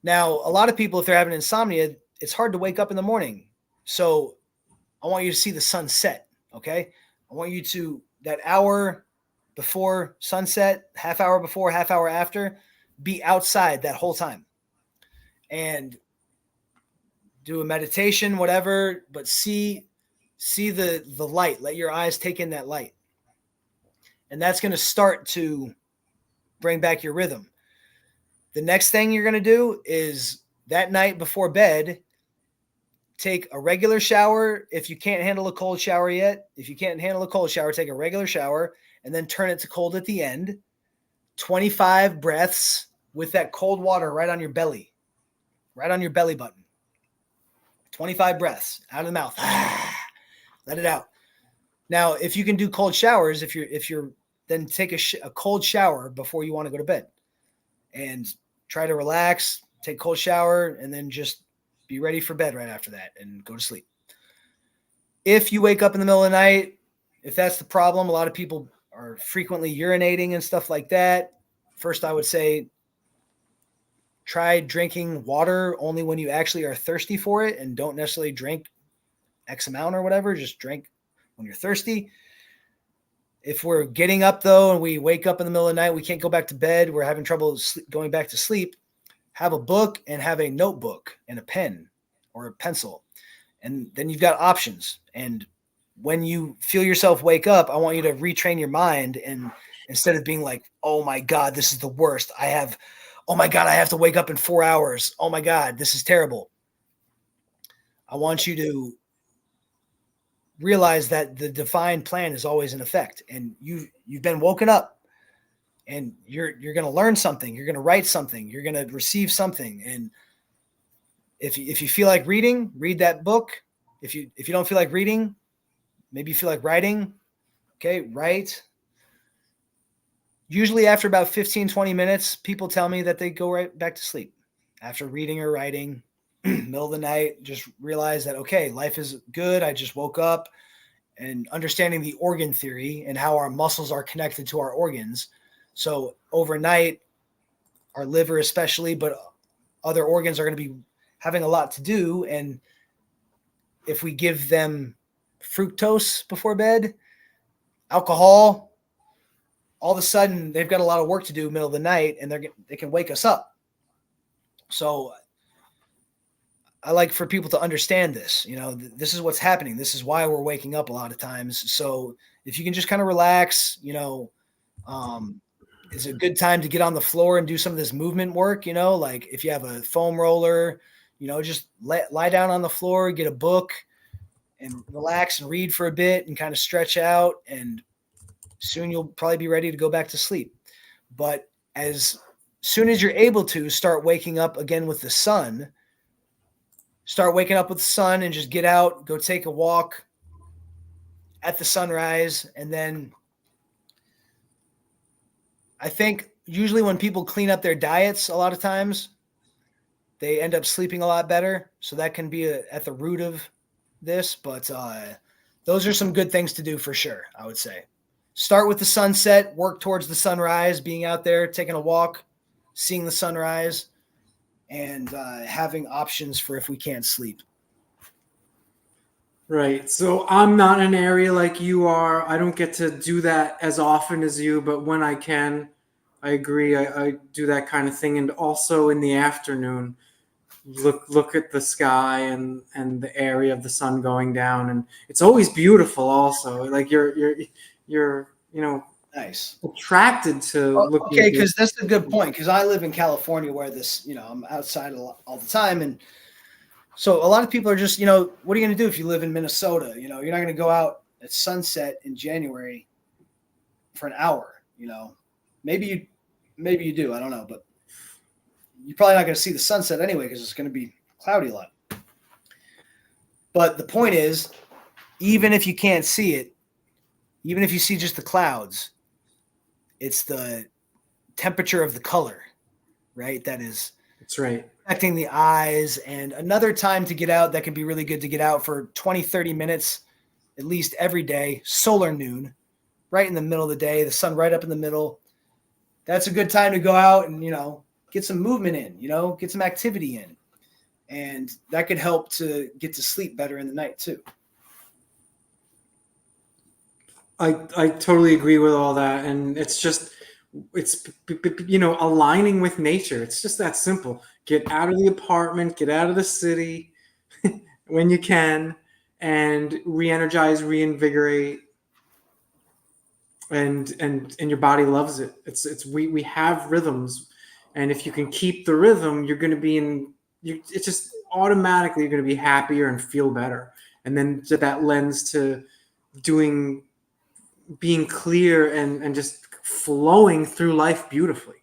Now, a lot of people, if they're having insomnia, it's hard to wake up in the morning. So I want you to see the sunset. Okay. I want you to, that hour before sunset, half hour before, half hour after, be outside that whole time and do a meditation, whatever, but see the light. Let your eyes take in that light. And that's going to start to bring back your rhythm. The next thing you're going to do is that night before bed, take a regular shower. If you can't handle a cold shower yet, if you can't handle a cold shower, take a regular shower and then turn it to cold at the end. 25 breaths with that cold water right on your belly, right on your belly button. 25 breaths out of the mouth. Let it out. Now, if you can do cold showers, if you're then take a cold shower before you want to go to bed and try to relax, take a cold shower, and then just be ready for bed right after that and go to sleep. If you wake up in the middle of the night, if that's the problem, a lot of people are frequently urinating and stuff like that. First, I would say try drinking water only when you actually are thirsty for it and don't necessarily drink X amount or whatever. Just drink when you're thirsty. If we're getting up, though, and we wake up in the middle of the night, we can't go back to bed, we're having trouble going back to sleep, have a book and have a notebook and a pen or a pencil. And then you've got options. And when you feel yourself wake up, I want you to retrain your mind and instead of being like, oh my God, this is the worst. Oh my God, I have to wake up in 4 hours. Oh my God, this is terrible. I want you to realize that the defined plan is always in effect, and you've been woken up, and you're going to learn something. You're going to write something. You're going to receive something. And if you feel like reading, read that book. If you don't feel like reading, maybe you feel like writing. Okay, write. Usually after about 15, 20 minutes, people tell me that they go right back to sleep after reading or writing. Middle of the night, just realize that, okay, life is good. I just woke up, and understanding the organ theory and how our muscles are connected to our organs. So overnight, our liver especially, but other organs are going to be having a lot to do. And if we give them fructose before bed, alcohol, all of a sudden they've got a lot of work to do middle of the night, and they can wake us up. So I like for people to understand this. This is what's happening. This is why we're waking up a lot of times. So if you can just kind of relax, it's a good time to get on the floor and do some of this movement work. Like if you have a foam roller, just lie down on the floor, get a book, and relax and read for a bit and kind of stretch out. And soon you'll probably be ready to go back to sleep. But as soon as you're able to start waking up again with the sun, start waking up with the sun and just get out, go take a walk at the sunrise. And then I think usually when people clean up their diets, a lot of times they end up sleeping a lot better. So that can be at the root of this. But those are some good things to do for sure, I would say. Start with the sunset, work towards the sunrise, being out there, taking a walk, seeing the sunrise, and having options for if we can't sleep. Right. So I'm not in an area like you are. I don't get to do that as often as you, but when I can, I agree. I do that kind of thing. And also in the afternoon, look at the sky and the area of the sun going down. And it's always beautiful also. Like you're Nice. attracted to looking. Okay, because that's a good point. Because I live in California, where I'm outside all the time, and so a lot of people are just, what are you going to do if you live in Minnesota? You're not going to go out at sunset in January for an hour. Maybe you do. I don't know, but you're probably not going to see the sunset anyway because it's going to be cloudy a lot. But the point is, even if you can't see it, even if you see just the clouds, it's the temperature of the color, right? That's right. Affecting the eyes. And another time to get out that can be really good to get out for 20, 30 minutes, at least every day, solar noon, right in the middle of the day, the sun right up in the middle. That's a good time to go out and, get some movement in, get some activity in. And that could help to get to sleep better in the night too. I totally agree with all that. And it's aligning with nature. It's just that simple. Get out of the apartment, get out of the city when you can, and re-energize, reinvigorate. And your body loves it. We have rhythms. And if you can keep the rhythm, you're going to be it's just automatically you're going to be happier and feel better. And then that lends to being clear and just flowing through life beautifully.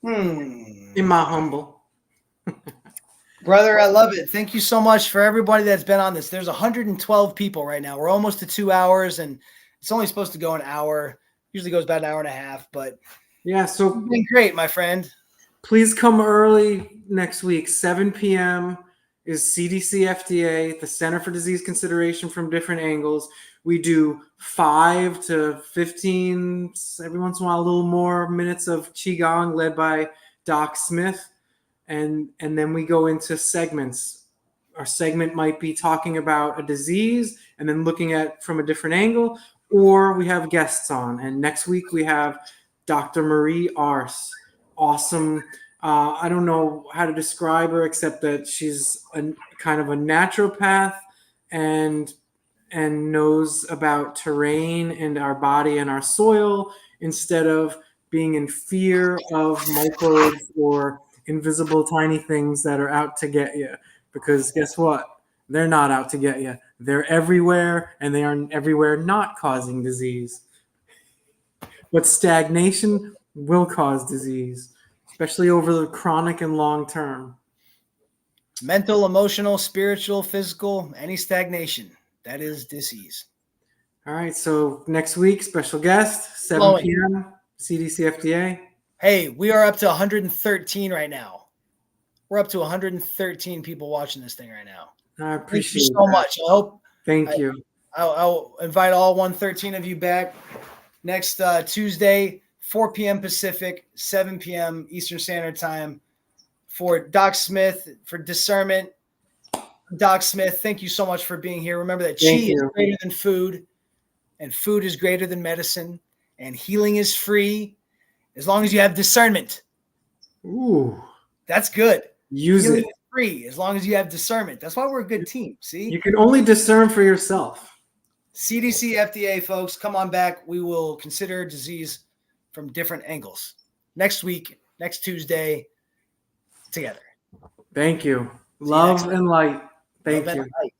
In my humble. Brother, I love it. Thank you so much for everybody that's been on this. There's 112 people right now. We're almost to 2 hours, and it's only supposed to go an hour. Usually goes about an hour and a half, but yeah, so it's been great, my friend. Please come early next week. 7 p.m. is CDCFDA, the Center for Disease Consideration from Different Angles. We do 5 to 15, every once in a while, a little more minutes of Qigong led by Doc Smith. And then we go into segments. Our segment might be talking about a disease and then looking at from a different angle, or we have guests on. And next week we have Dr. Marie Ars. Awesome. I don't know how to describe her except that she's kind of a naturopath and and knows about terrain and our body and our soil instead of being in fear of microbes or invisible tiny things that are out to get you. Because guess what? They're not out to get you. They're everywhere, and they are everywhere not causing disease. But stagnation will cause disease, especially over the chronic and long term. Mental, emotional, spiritual, physical, any stagnation, that is disease. All right, so next week, special guest, 7 Flowing. p.m., CDCFDA. Hey, we are up to 113 right now. We're up to 113 people watching this thing right now. I Thank you appreciate so that. much. I hope Thank you. I'll invite all 113 of you back next Tuesday, 4 p.m. Pacific, 7 p.m. Eastern Standard Time for Doc Smith, for Discernment. Doc Smith, thank you so much for being here. Remember that Thank chi is you. greater than food, and food is greater than medicine, and healing is free as long as you have discernment. Ooh, That's good. use Healing it. is free as long as you have discernment. That's why we're a good team. See? You can only discern for yourself. CDCFDA, folks, come on back. We will consider disease from different angles. Next week, next Tuesday, together. Thank you. See you next Love and light. Thank Love and you. light.